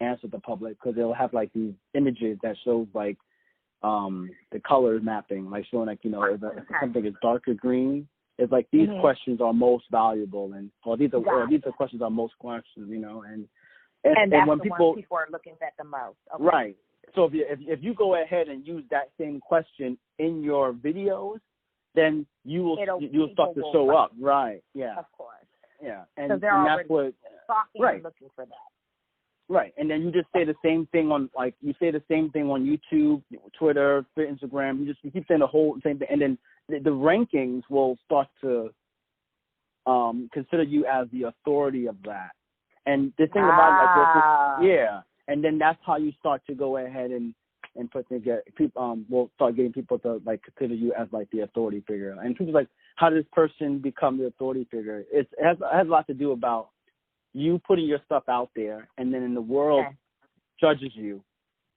Answer the Public because it'll have like these images that shows like the color mapping, like showing like, you know, if something is darker green, it's like these questions are most valuable, or these are questions are most questions, you know, and that's when the people are looking at the most. Okay. Right. So if you go ahead and use that same question in your videos, then you'll start to show up. Right. Yeah. Of course. Yeah. So and they're that's already stalking and looking for that. Right. And then you just say the same thing on YouTube, Twitter, Instagram. You keep saying the whole same thing, and then the rankings will start to consider you as the authority of that. And the thing about like and then that's how you start to go ahead and put together. People will start getting people to like consider you as like the authority figure. And people like, how does this person become the authority figure? It has a lot to do about you putting your stuff out there, and then in the world judges you,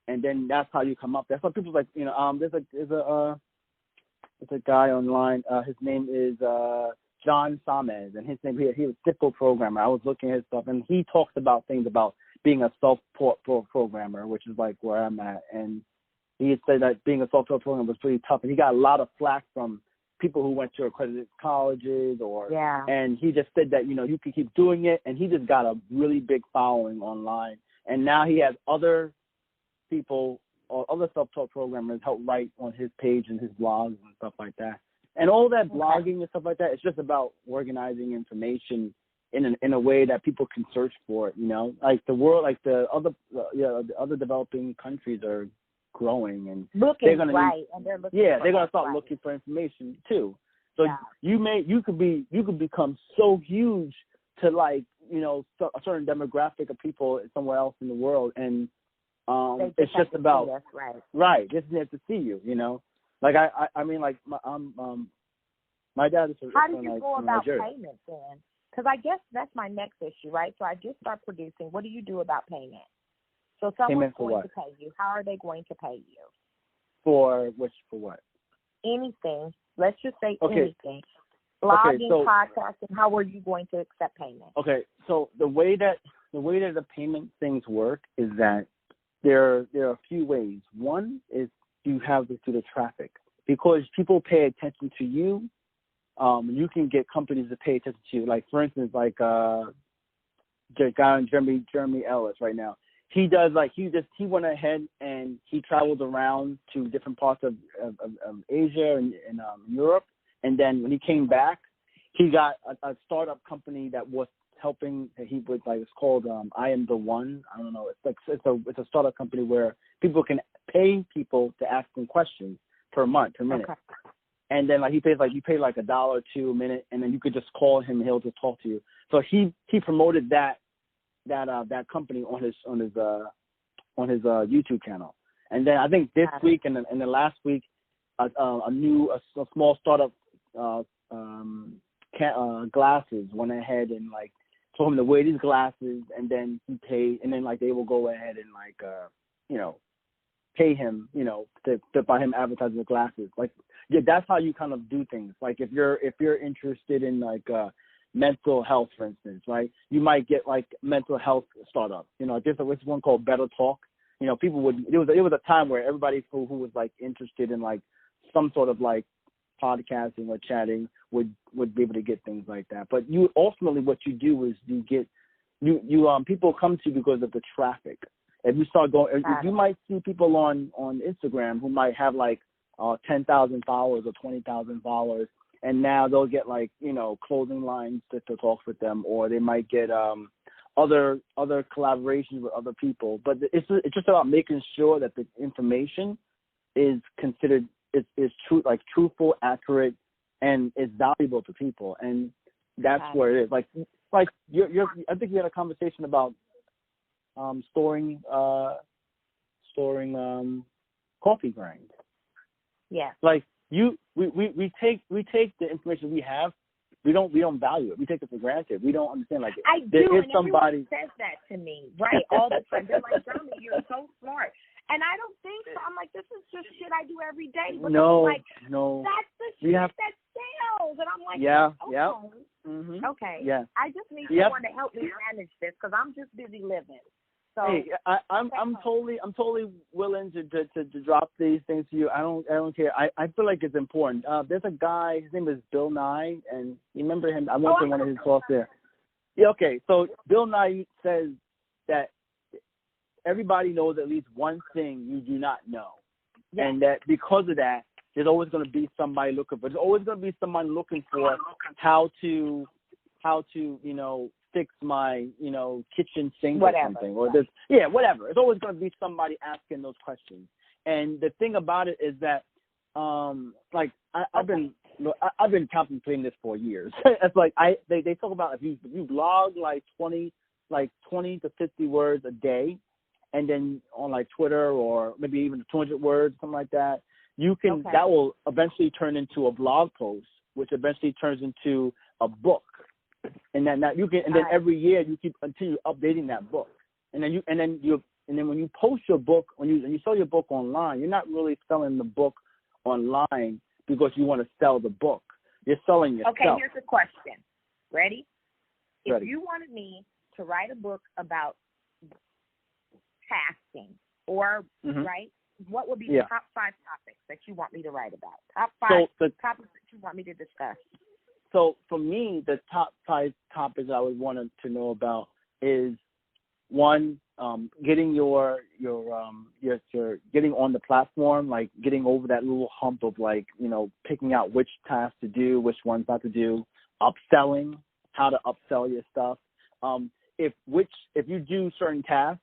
and then that's how you come up. That's why people like, you know, there's a guy online. His name is John Saenz, and his name he was a simple programmer. I was looking at his stuff, and he talks about things about being a self-taught programmer, which is like where I'm at. And he had said that being a self-taught programmer was pretty tough, and he got a lot of flack from people who went to accredited colleges and he just said that, you know, you can keep doing it, and he just got a really big following online. And now he has other people or other self-taught programmers help write on his page and his blogs and stuff like that. And all that blogging and stuff like that, it's just about organizing information in a way that people can search for it. Like the world, like the other developing countries are growing, and looking and they're looking. Yeah, they're gonna start looking for information too. So you could become so huge to like a certain demographic of people somewhere else in the world, and it's just about right. Just need to see you. Like I mean, like my dad is. How do you go about payments then? Because I guess that's my next issue, right? So I just start producing. What do you do about payment? So someone's going to pay you. How are they going to pay you? For what? Anything. Let's just say anything. Blogging, podcasting. How are you going to accept payment? Okay, so the way that the payment things work is that there are a few ways. One is you have to do the traffic, because people pay attention to you. You can get companies to pay attention to you. Like for instance, like the guy on Jeremy Ellis right now. He does he went ahead and he traveled around to different parts of Asia and Europe, and then when he came back, he got a startup company that was helping. It's called I Am the One. I don't know. It's a startup company where people can pay people to ask them questions per minute. Okay. And then you pay like $1 or $2 a minute, and then you could just call him and he'll just talk to you. So he promoted that company on his YouTube channel. And then I think this week and the last week, a small startup glasses went ahead and told him to wear these glasses, and then he paid, and then they will go ahead and pay him, to buy him advertising the glasses. That's how you kind of do things. Like if you're interested in mental health, for instance, right? You might get mental health startup. There's one called Better Talk. People would. It was a time where everybody who was interested in some sort of podcasting or chatting would be able to get things like that. But you ultimately what you do is you people come to you because of the traffic. If you start going, you might see people on Instagram who might have 10,000 followers or 20,000 followers, and now they'll get clothing lines to talk with them, or they might get other collaborations with other people. But it's just about making sure that the information is considered is true, truthful, accurate, and is valuable to people, and that's where it is. I think we had a conversation about storing coffee grinds. Yeah. We take the information we have. We don't value it. We take it for granted. We don't understand. I do, and everyone says that to me, right? All the time. They're like, "Johnny, you're so smart," and I don't think so. I'm like, "This is just shit I do every day." But no. That's the shit that sells, and I'm like, okay. Mm-hmm. Okay. Yeah. I just need someone to help me manage this because I'm just busy living. So hey, I'm totally willing to drop these things to you. I don't care. I feel like it's important. There's a guy. His name is Bill Nye, and you remember him? I went to one of his talks there. Yeah. Okay. So Bill Nye says that everybody knows at least one thing you do not know, and that because of that, there's always going to be somebody looking for. There's always going to be someone looking for how to fix my, kitchen sink or something, or this, whatever. It's always going to be somebody asking those questions. And the thing about it is that, I've been contemplating this for years. It's they talk about if you blog 20 to 50 words a day, and then on Twitter or maybe even 200 words, something like that, you can that will eventually turn into a blog post, which eventually turns into a book. And then you can, and then every year you continue updating that book. And then when you post your book, when you sell your book online, you're not really selling the book online because you want to sell the book. You're selling yourself. Okay, here's the question. Ready? Ready. If you wanted me to write a book about tasking, or right, what would be the top 5 topics that you want me to write about? Top 5 topics that you want me to discuss. So for me, the top 5 topics I would want to know about is one, getting your getting on the platform, getting over that little hump of picking out which tasks to do, which ones not to do, upselling, how to upsell your stuff. If you do certain tasks,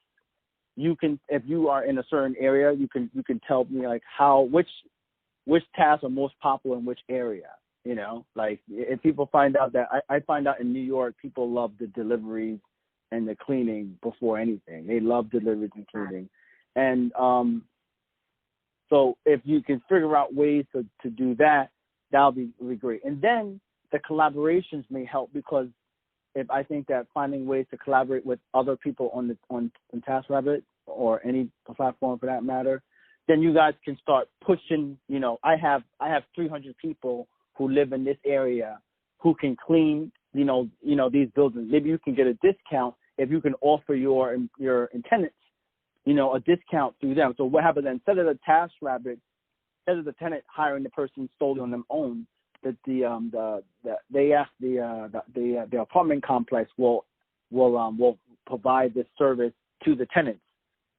you can, if you are in a certain area, you can tell me like which tasks are most popular in which area. You know, like if people find out that I find out in New York, people love the deliveries and the cleaning before anything. They love deliveries and cleaning. And so if you can figure out ways to do that, that'll be really great. And then the collaborations may help, because if I think that finding ways to collaborate with other people on Taskrabbit or any platform for that matter, then you guys can start pushing. You know, I have 300 people who live in this area who can clean, you know, these buildings. Maybe you can get a discount if you can offer your tenants, you know, a discount through them. So what happens then? Instead of the tenant hiring the person solely on their own, that the apartment complex will provide this service to the tenants,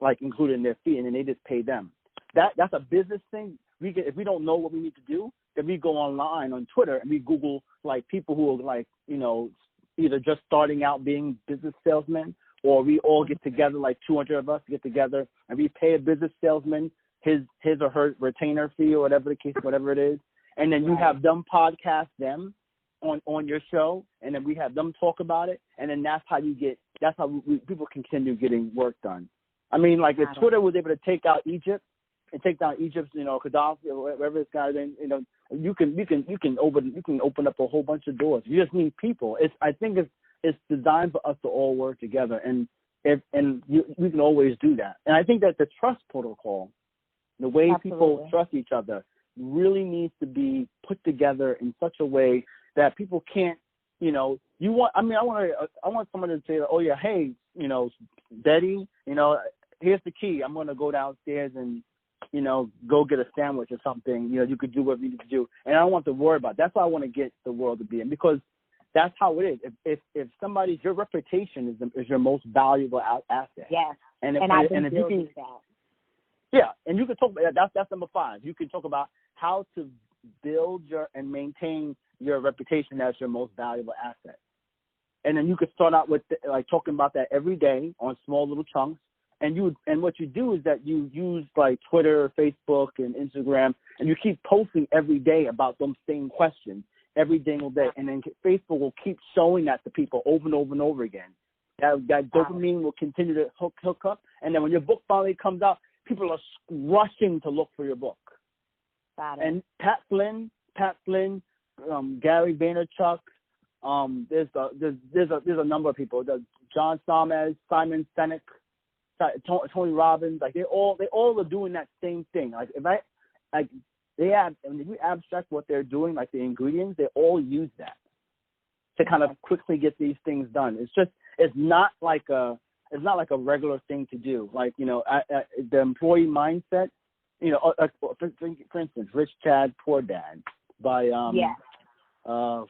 like including their fee, and then they just pay them. That's a business thing. If we don't know what we need to do, then we go online on Twitter and we Google like people who are like, you know, either just starting out being business salesmen, or we all get together, like 200 of us get together and we pay a business salesman his or her retainer fee or whatever the case, whatever it is. And then you have them podcast them on your show, and then we have them talk about it. And then that's how people continue getting work done. I mean, like if Twitter was able to take out Egypt and take down Egypt's, you know, Gaddafi or whatever this guy, then, you know, you can open up a whole bunch of doors. You just need people. I think it's designed for us to all work together, and we can always do that. And I think that the trust protocol, the way people trust each other, really needs to be put together in such a way that people can't, you know, I want someone to say, oh yeah, hey, you know, Betty, you know, here's the key. I'm going to go downstairs and, you know, go get a sandwich or something. You know, you could do what you need to do. And I don't want to worry about it. That's what I want to get the world to be in, because that's how it is. If your reputation is your most valuable asset. Yes. And if you can, that. Yeah, and you can talk about that's number 5. You can talk about how to build and maintain your reputation as your most valuable asset. And then you could start out with like talking about that every day on small little chunks. And what you do is that you use like Twitter, Facebook, and Instagram, and you keep posting every day about them same questions every single day. And then Facebook will keep showing that to people over and over and over again. That dopamine will continue to hook up. And then when your book finally comes out, people are rushing to look for your book. Got it. And Pat Flynn, Gary Vaynerchuk, there's a number of people. John Saenz, Simon Sinek, Tony Robbins, like they all are doing that same thing. Like if you abstract what they're doing, like the ingredients, they all use that to kind of quickly get these things done. It's not like a regular thing to do. Like, you know, the employee mindset, you know, for instance, Rich Dad, Poor Dad by I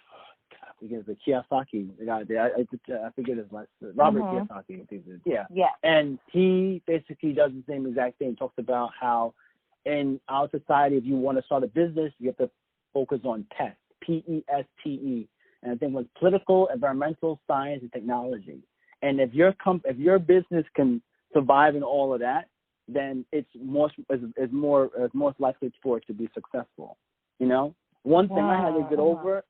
forget the Kiyosaki, the guy there. I forget his last name. Robert Kiyosaki. Yeah. And he basically does the same exact thing. Talks about how in our society, if you want to start a business, you have to focus on PEST, PESTE. And I think it was political, environmental, science, and technology. And if your business can survive in all of that, then it's more likely for it to be successful. You know, one thing I had to get over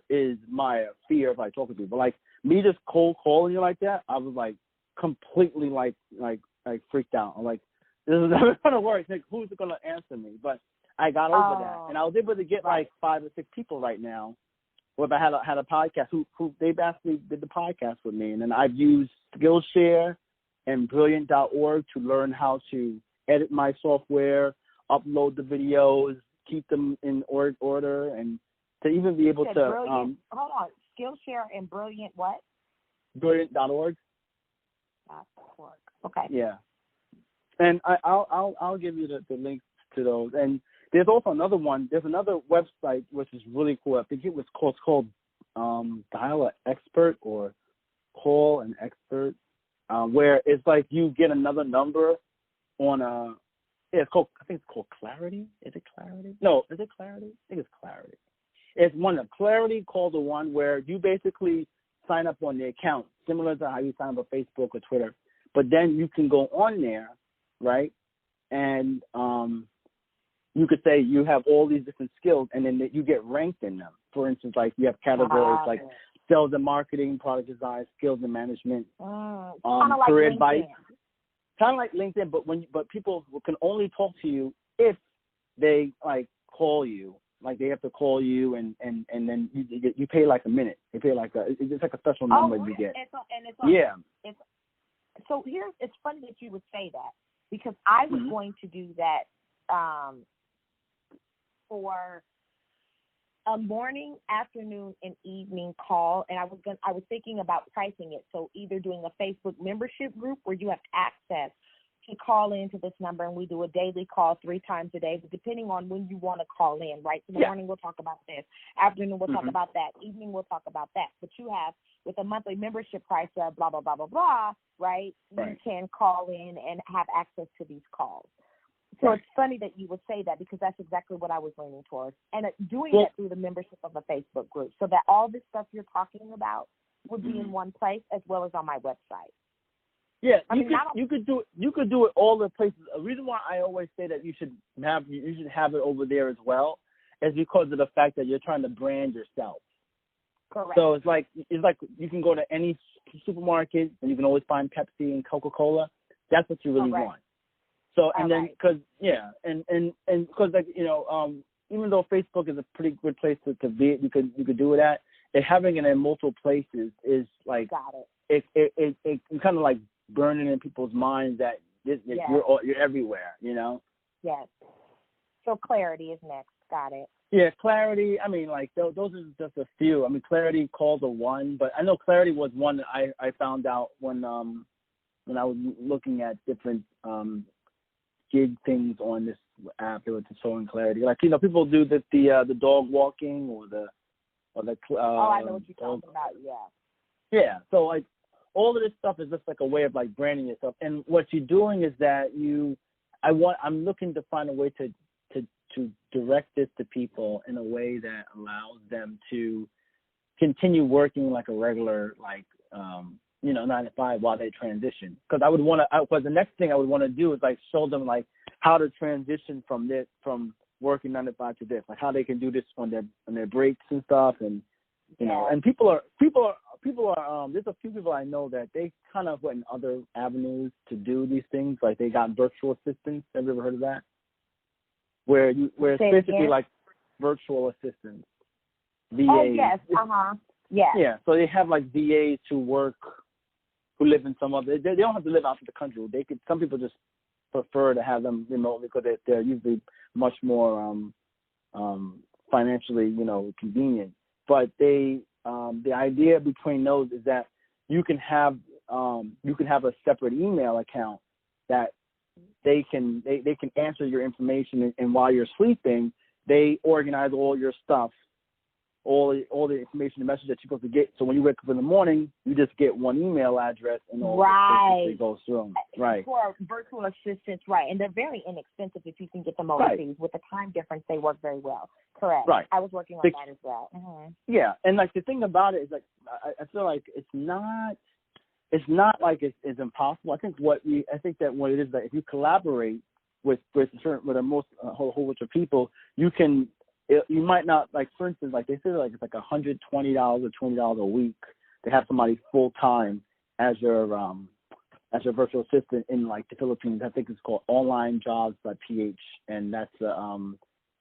is my fear of like talking to people. Like me just cold calling you like that, I was like completely like freaked out. I'm like, this is never gonna work. Like, who's gonna answer me? But I got over that, and I was able to get like 5 or 6 people right now. Well, I had a podcast who they've actually did the podcast with me, and then I've used Skillshare and Brilliant.org to learn how to edit my software, upload the videos, keep them in order, and to even be able to. Hold on, Skillshare and Brilliant what? Brilliant.org. Okay. Yeah, and I'll give you the links to those. And there's also another one. There's another website which is really cool. I think it was called Dial an Expert or Call an Expert, where it's like you get another number on a. Yeah, I think it's called Clarity. Is it Clarity? No, is it Clarity? I think it's Clarity. It's one of Clarity called the one where you basically sign up on the account, similar to how you sign up on Facebook or Twitter. But then you can go on there, right? And you could say you have all these different skills, and then you get ranked in them. For instance, like you have categories like sales and marketing, product design, skills and management, career advice. Kind of like LinkedIn, but people can only talk to you if they like call you. Like they have to call you, and then you pay like a minute. You pay like it's like a special number you get. So it's funny that you would say that, because I was going to do that for a morning, afternoon, and evening call, and I was thinking about pricing it. So either doing a Facebook membership group where you have access to call into this number, and we do a daily call 3 times a day, but depending on when you want to call in, right? So the morning we'll talk about this, afternoon we'll talk about that, evening we'll talk about that. But you have, with a monthly membership price of blah, blah, blah, blah, blah, right? You can call in and have access to these calls. So it's funny that you would say that, because that's exactly what I was leaning towards. And doing that through the membership of a Facebook group, so that all this stuff you're talking about would be in one place, as well as on my website. Yeah, you could do it all the places. The reason why I always say that you should have it over there as well is because of the fact that you're trying to brand yourself. Correct. So it's like you can go to any supermarket and you can always find Pepsi and Coca-Cola. That's what you really want. So and then because like even though Facebook is a pretty good place to be, you could do it at. And having it in multiple places is like it kind of like burning in people's minds that you're everywhere, Yes. So Clarity is next. Got it. Yeah, Clarity. I mean, like those are just a few. I mean, Clarity called the one, but I know Clarity was one that I found out when I was looking at different gig things on this app. It was showing Clarity. Like people do the dog walking or the I know what you're talking about. Yeah. Yeah. So like all of this stuff is just like a way of like branding yourself. And what you're doing is that I'm looking to find a way to direct this to people in a way that allows them to continue working like a regular 9 to 5 while they transition. Because the next thing I would want to do is like show them like how to transition from working 9 to 5 to this, like how they can do this on their breaks and stuff, and and people are there's a few people I know that they kind of went in other avenues to do these things, like they got virtual assistants. Have you ever heard of that? Where it's basically like virtual assistants, VAs. Oh yes, yeah. Yeah, so they have like VAs who live in some other. They don't have to live out of the country. Some people just prefer to have them remotely because they're usually much more financially, convenient. But the idea between those is that you can have a separate email account that they can answer your information, and while you're sleeping, they organize all your stuff, all the information, the message that you're supposed to get. So when you wake up in the morning, you just get one email address and all that goes through. Right. For virtual assistants, right. And they're very inexpensive if you can get them overseas. With the time difference, they work very well. Correct. Right. I was working on that as well. Mm-hmm. Yeah. And like the thing about it is like, I feel like it's not like it's impossible. I think that what it is that if you collaborate with a whole bunch of people, you might not, like, for instance, like they say like it's like $120 or $20 a week to have somebody full time as your virtual assistant in like the Philippines. I think it's called onlinejobs.ph, and that's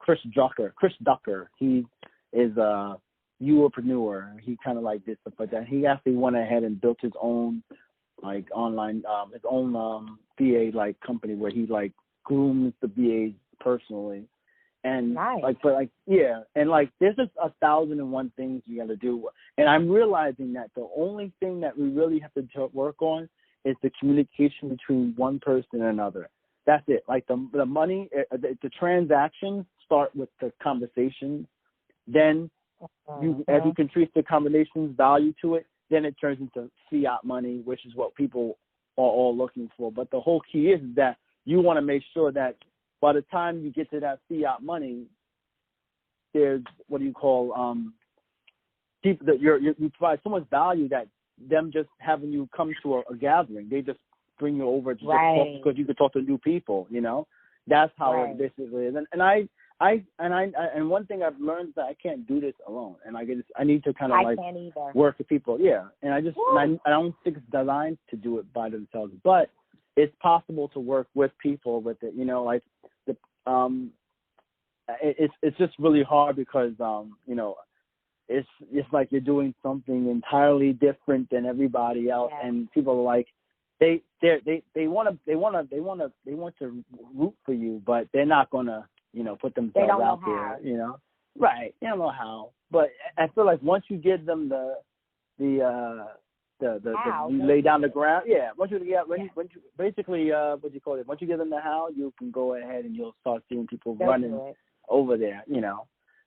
Chris Ducker. He is a Europreneur. He kind of like did stuff like that. He actually went ahead and built his own like online VA like company where he like grooms the VAs personally. And there's just 1,001 things you got to do. And I'm realizing that the only thing that we really have to work on is the communication between one person and another. That's it. Like the money, the transactions start with the conversations. Then as you can treat the conversations value to it, then it turns into fiat money, which is what people are all looking for. But the whole key is that you want to make sure that by the time you get to that fiat money, what do you call people that you provide so much value that them just having you come to a gathering, they just bring you over to just talk because you could talk to new people. That's how it basically is. And one thing I've learned is that I can't do this alone, and I need to kind of work with people. Yeah, and I don't think it's designed to do it by themselves, but it's possible to work with people with it. It's just really hard because it's like you're doing something entirely different than everybody else, and people are like they want to root for you, but they're not gonna put themselves out there. Right? They don't know how, but I feel like once you give them you lay down the ground. Yeah. Once you basically what you call it? Once you give them the how, you can go ahead and you'll start seeing people running over there.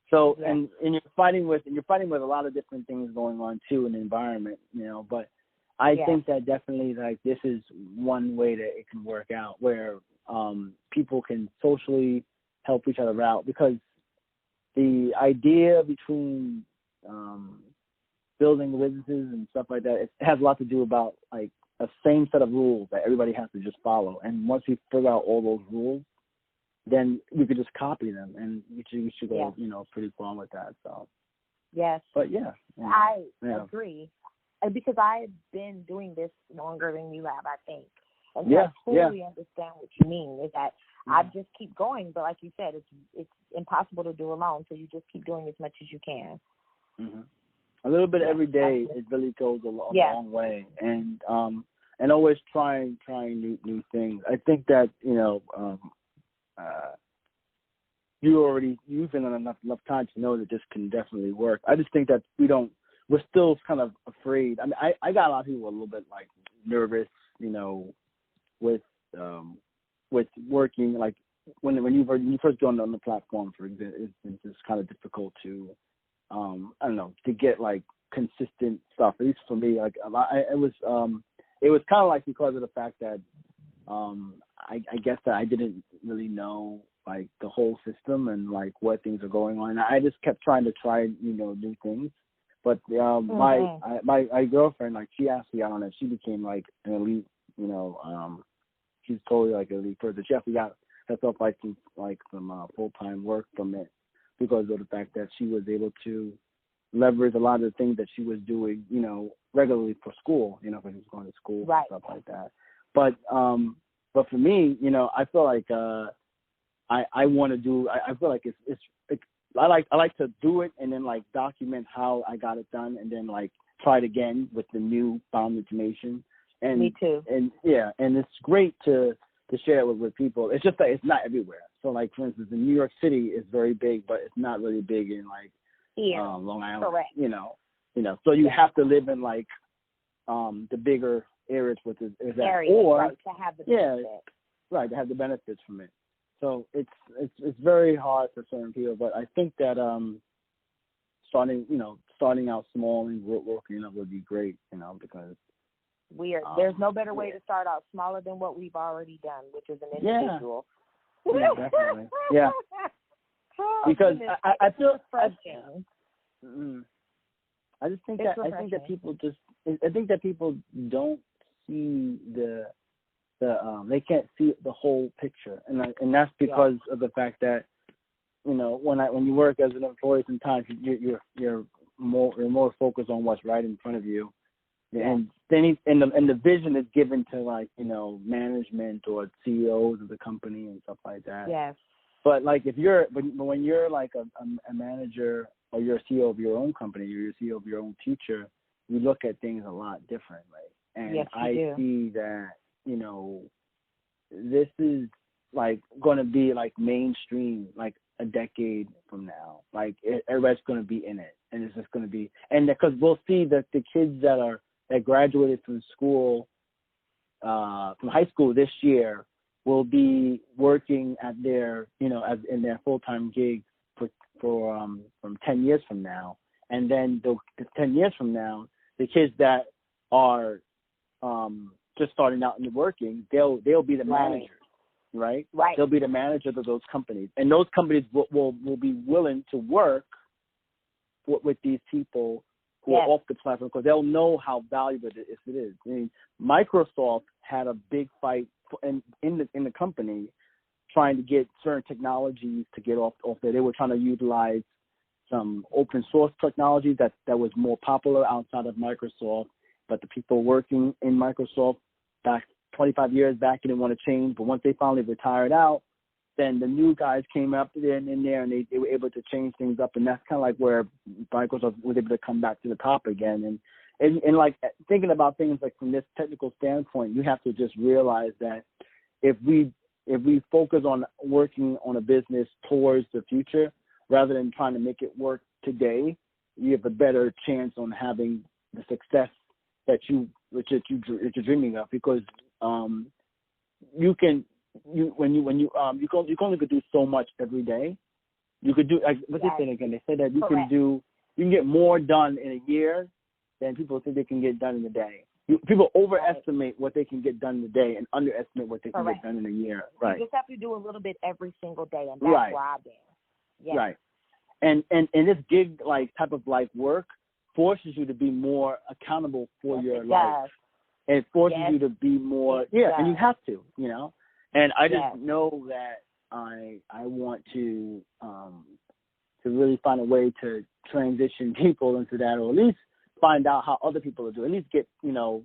So and you're fighting with a lot of different things going on too in the environment. But I think that definitely this is one way that it can work out where people can socially help each other out, because the idea between building businesses and stuff like that, it has a lot to do about like a same set of rules that everybody has to just follow. And once we figure out all those rules, then we could just copy them, and we should go, pretty far with that. So. Yes. But I agree, because I've been doing this longer than you have, I think, and I totally understand what you mean. Is that I just keep going, but like you said, it's impossible to do alone. So you just keep doing as much as you can. Mm-hmm. A little bit every day, it really goes a long way, and always trying new things. I think that you've been on enough time to know that this can definitely work. I just think that we're still kind of afraid. I mean, I got a lot of people a little bit like nervous, with working, like when you first go on the platform, for example, it's kind of difficult to I don't know, to get like consistent stuff. At least for me, like it was kind of like because of the fact that I guess that I didn't really know like the whole system and like what things are going on. And I just kept trying new things. But my girlfriend, like, she actually got on it. She became like an elite, she's totally like an elite person. She actually got herself like some full-time work from it because of the fact that she was able to leverage a lot of the things that she was doing, regularly for school, because she was going to school and stuff like that. But for me, I feel like I want to do. I feel like it's I like to do it and then like document how I got it done and then like try it again with the new found information. And me too. And and it's great to share it with people. It's just that it's not everywhere. So like for instance, in New York City is very big, but it's not really big in like Long Island. Correct. So you have to live in like the bigger areas with it, to have the benefits. Right, to have the benefits from it. So it's very hard for certain people, but I think that starting out small and working up would be great, because there's no better way to start out smaller than what we've already done, which is an individual. Yeah, definitely. Yeah. Because I feel I just think that people don't see they can't see the whole picture, and that's because of the fact that when you work as an employee, sometimes you're more focused on what's right in front of you, and then the vision is given to like management or CEOs of the company and stuff like that. Yes. But like when you're like a manager or you're a CEO of your own company, or you're a CEO of your own teacher, you look at things a lot differently, and see that. This is like going to be like mainstream like a decade from now. Like everybody's going to be in it, and it's just going to be, and because we'll see that the kids that graduated from school, from high school this year, will be working at their as in their full-time gig from 10 years from now, and then the 10 years from now, the kids that are just starting out and working, they'll be the managers, right? Right. They'll be the managers of those companies, and those companies will be willing to work with these people who are off the platform because they'll know how valuable it is. I mean, Microsoft had a big fight in the company trying to get certain technologies to get off there. They were trying to utilize some open source technology that was more popular outside of Microsoft, but the people working in Microsoft back 25 years back didn't want to change. But once they finally retired out, then the new guys came up in there and they were able to change things up. And that's kind of like where Microsoft was able to come back to the top again. And like thinking about things like from this technical standpoint, you have to just realize that if we focus on working on a business towards the future rather than trying to make it work today, you have a better chance on having the success that you're dreaming of, because you can only do so much every day. You could do, like, what's they saying again? They said that you can get more done in a year than people think they can get done in a day. People overestimate what they can get done in a day and underestimate what they can get done in a year. Right. You just have to do a little bit every single day, and that's where I've been. Yeah. Right. And this gig like type of like work forces you to be more accountable for your life. And it forces you to be more and you have to, you know. And I just know that I want to really find a way to transition people into that, or at least find out how other people are doing. At least get 10 or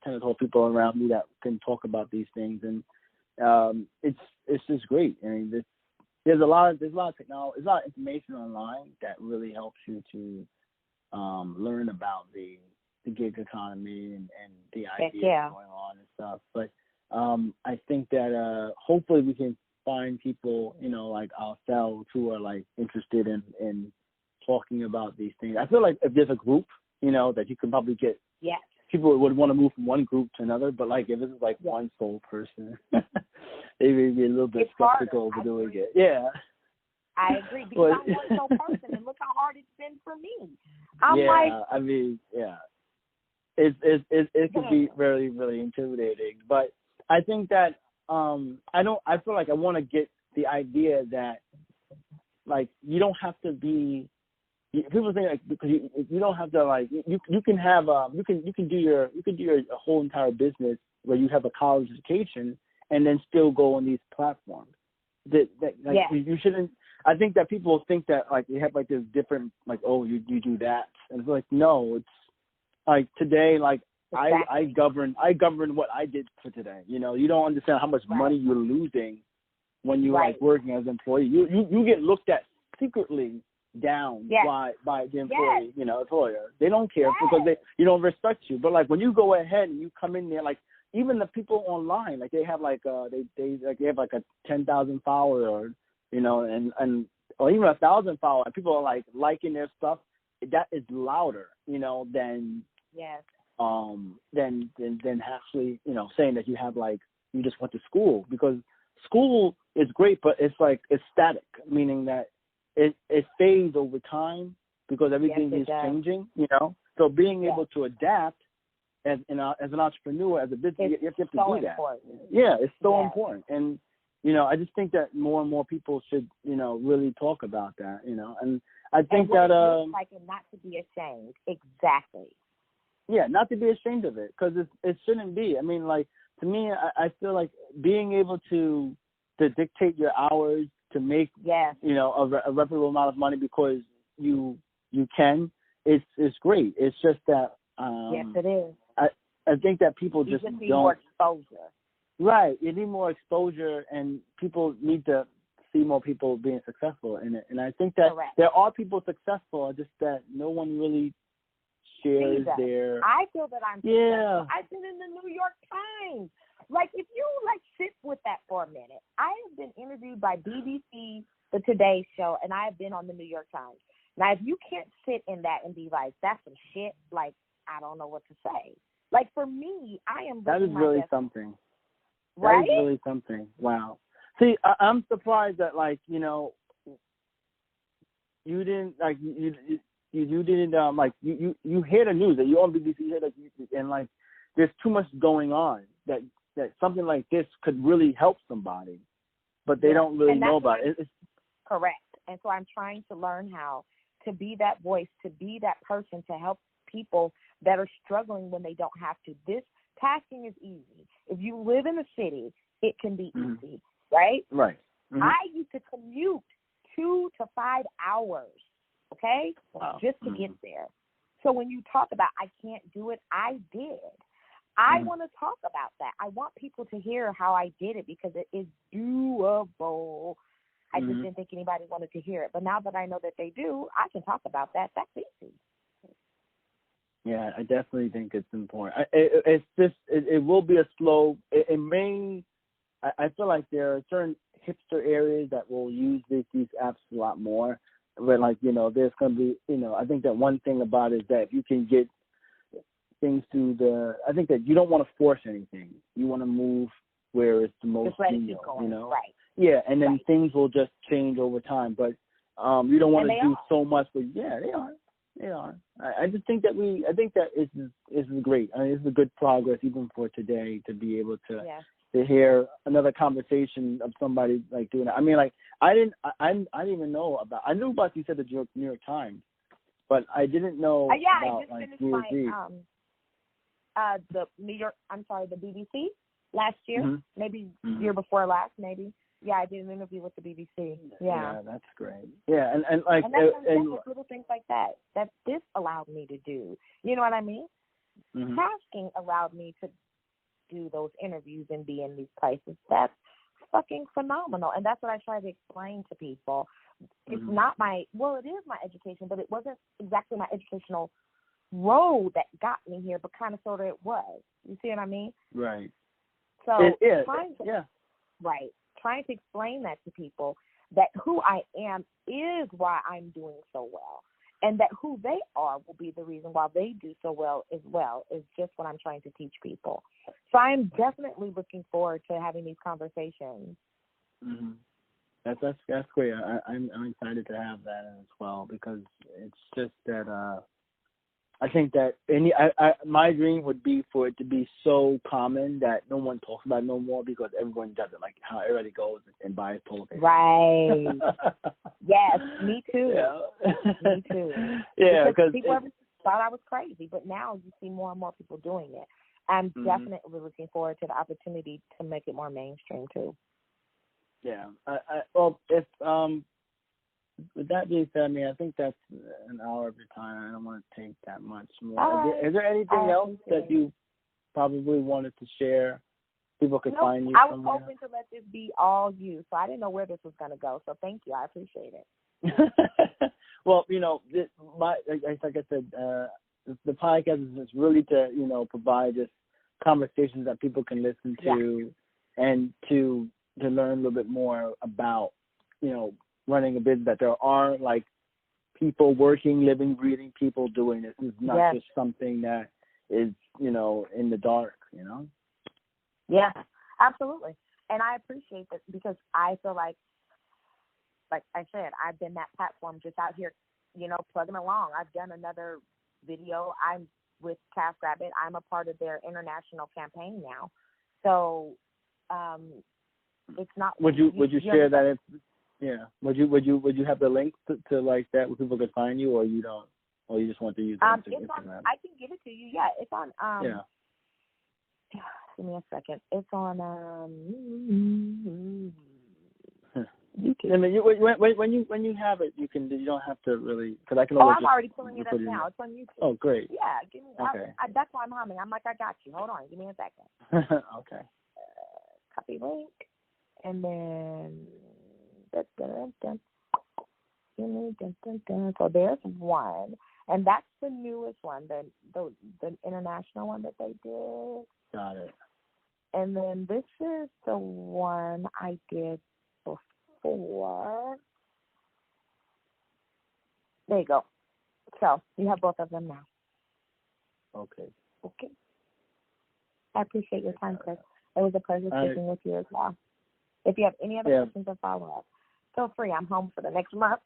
12 people around me that can talk about these things, and it's just great. I mean, there's a lot of technology, there's a lot of information online that really helps you to learn about the gig economy and the ideas going on and stuff. But I think that hopefully we can find people, like ourselves, who are like interested in talking about these things. I feel like if there's a group, that you can probably get. Yes. People would want to move from one group to another, but like if it's like one sole person, they may be a little bit skeptical of doing it. Yeah. I agree, because I'm one sole person, and look how hard it's been for me. I mean, it can be really, really intimidating. But I think that I feel like I want to get the idea that like you don't have to be. People think like because you don't have to like you can have you can do your whole entire business where you have a college education and then still go on these platforms. You shouldn't. I think that people think that like they have like this different like, oh, you do that, and it's like, no, it's like today, like I govern what I did for today. You don't understand how much money you're losing when you're like working as an employee. You get looked at secretly down by the employee, employer. They don't care because they don't respect you. But like when you go ahead and you come in there, like even the people online, like they have like they have like a 10,000 follower, and or even 1,000 follower, and people are like liking their stuff. That is louder, than actually, saying that you have like you just went to school, because school is great, but it's like it's static, meaning that it fades over time because everything is changing, So being able to adapt as an entrepreneur, as a business, you have to do that. Important. Yeah, it's so important. And, I just think that more and more people should, really talk about that, And I think that like not to be ashamed. Exactly. Yeah, not to be ashamed of it, because it shouldn't be. I mean, like, to me, I feel like being able to dictate your hours, to make a reputable amount of money because you can, it's great. It's just that yes, it is. I think that people just need don't. More exposure. Right, you need more exposure, and people need to see more people being successful in it. And I think that there are people successful, just that no one really shares their. I feel that I'm successful. I've been in the New York Times. Like, if you, sit with that for a minute, I have been interviewed by BBC, the Today Show, and I have been on the New York Times. Now, if you can't sit in that and be like, that's some shit, like, I don't know what to say. Like, for me, I am... That is really something. Right? That is really something. Wow. See, I'm surprised that, you didn't, you didn't, you hear the news, that you on BBC, and, there's too much going on that that something like this could really help somebody, but they don't really know about it. It's correct. And so I'm trying to learn how to be that voice, to be that person to help people that are struggling when they don't have to. This tasking is easy. If you live in the city, it can be easy, right? Right. I used to commute 2 to 5 hours, okay, just to get there. So when you talk about I can't do it, I did. I want to talk about that. I want people to hear how I did it because it is doable. I just didn't think anybody wanted to hear it. But now that I know that they do, I can talk about that. That's easy. Yeah, I definitely think it's important. It's just, it will be a slow, it may, I feel like there are certain hipster areas that will use these apps a lot more. But like, you know, there's going to be, you know, I think that one thing about it is that if you can get things to I think that you don't want to force anything. You want to move where it's the most real, you know? Right. Yeah, and then things will just change over time. But you don't want to do so much. But yeah, they are. I just think that I think that is great. I mean, it's a good progress even for today to be able to hear another conversation of somebody like doing it. I mean, like I didn't even know about. I knew about you said the New York Times, but I didn't know about like the New York. I'm sorry, the BBC last year, maybe year before last, maybe. Yeah, I did an interview with the BBC. Yeah, that's great. Yeah, and like and little things like that this allowed me to do. You know what I mean? Tasking allowed me to do those interviews and be in these places. That's fucking phenomenal, and that's what I try to explain to people. It's not it is my education, but it wasn't exactly my educational road that got me here, but kind of sort of it was. You see what I mean? Right. So trying to explain that to people that who I am is why I'm doing so well, and that who they are will be the reason why they do so well is just what I'm trying to teach people. So I'm definitely looking forward to having these conversations. That's great. I'm excited to have that as well because it's just that I think that my dream would be for it to be so common that no one talks about it no more because everyone does it, like how everybody goes and buys toilet paper. Right. Yes, me too. Yeah. Me too. Yeah, because people thought I was crazy, but now you see more and more people doing it. I'm definitely looking forward to the opportunity to make it more mainstream too. Yeah. Well, if with that being said, I mean, I think that's an hour of your time. I don't want to take that much more. Is there anything else that you probably wanted to share? People could find you somewhere? I was hoping to let this be all you, so I didn't know where this was going to go. So thank you. I appreciate it. Well, you know, like I said, the podcast is just really to, you know, provide just conversations that people can listen to and to learn a little bit more about, you know, running a business, that there are like people working, living, breathing people doing this. It's not just something that is, you know, in the dark, you know? Yeah, absolutely. And I appreciate that because I feel like I said, I've been that platform just out here, you know, plugging along. I've done another video. I'm with Taskrabbit. I'm a part of their international campaign now. So it's not. Would you share that? Yeah. Would you have the link to like that where people could find you, or you don't, or you just want to use it? It's on. I can give it to you. Yeah, it's on. Give me a second. It's on. I mean, when you have it, you can. You don't have to really, because I can. Always I'm already pulling it up now. It's on YouTube. Oh, great. Yeah, give me. Okay. That's why I'm humming. I'm like, I got you. Hold on. Give me a second. Okay. Copy link, and then. So there's one, and that's the newest one, the international one that they did. Got it. And then this is the one I did before. There you go. So you have both of them now. Okay. I appreciate your time, Chris. It was a pleasure speaking with you as well. If you have any other questions or follow-up, feel free. I'm home for the next month.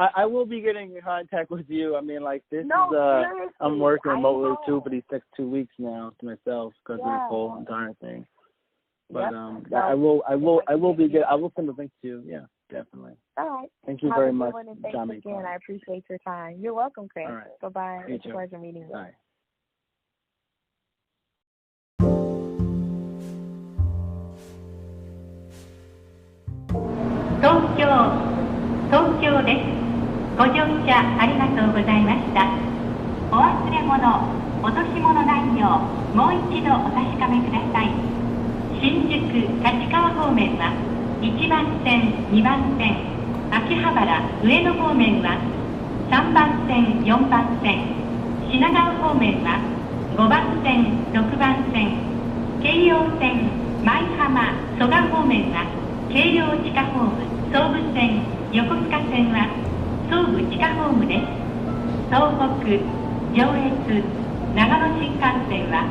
I will be getting in contact with you. I mean, like, this no, is, seriously, I'm working remotely too for these next 2 weeks now to myself because of this whole entire thing. But, I will send a link to you. Yeah, definitely. All right. Thank you very much, Thanks again. I appreciate your time. You're welcome, Chris. All right. Bye-bye. It's a pleasure meeting you. Bye.東京です。ご乗車ありがとうございました。お忘れ物、落とし物ないようもう一度お確かめください。新宿立川方面は1番線、2番線、秋葉原上野方面は3番線、4番線、品川方面は5番線、6番線、京葉線、舞浜、蘇我方面は京葉地下ホーム、総武線、横須賀線は総武地下ホームです。東北、上越、長野新幹線は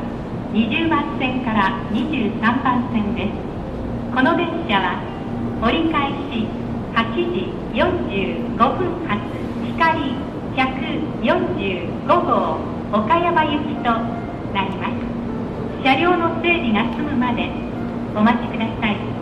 20番線から23番線です。この電車は折り返し8時45分発光145号岡山行きとなります。車両の整備が済むまでお待ちください。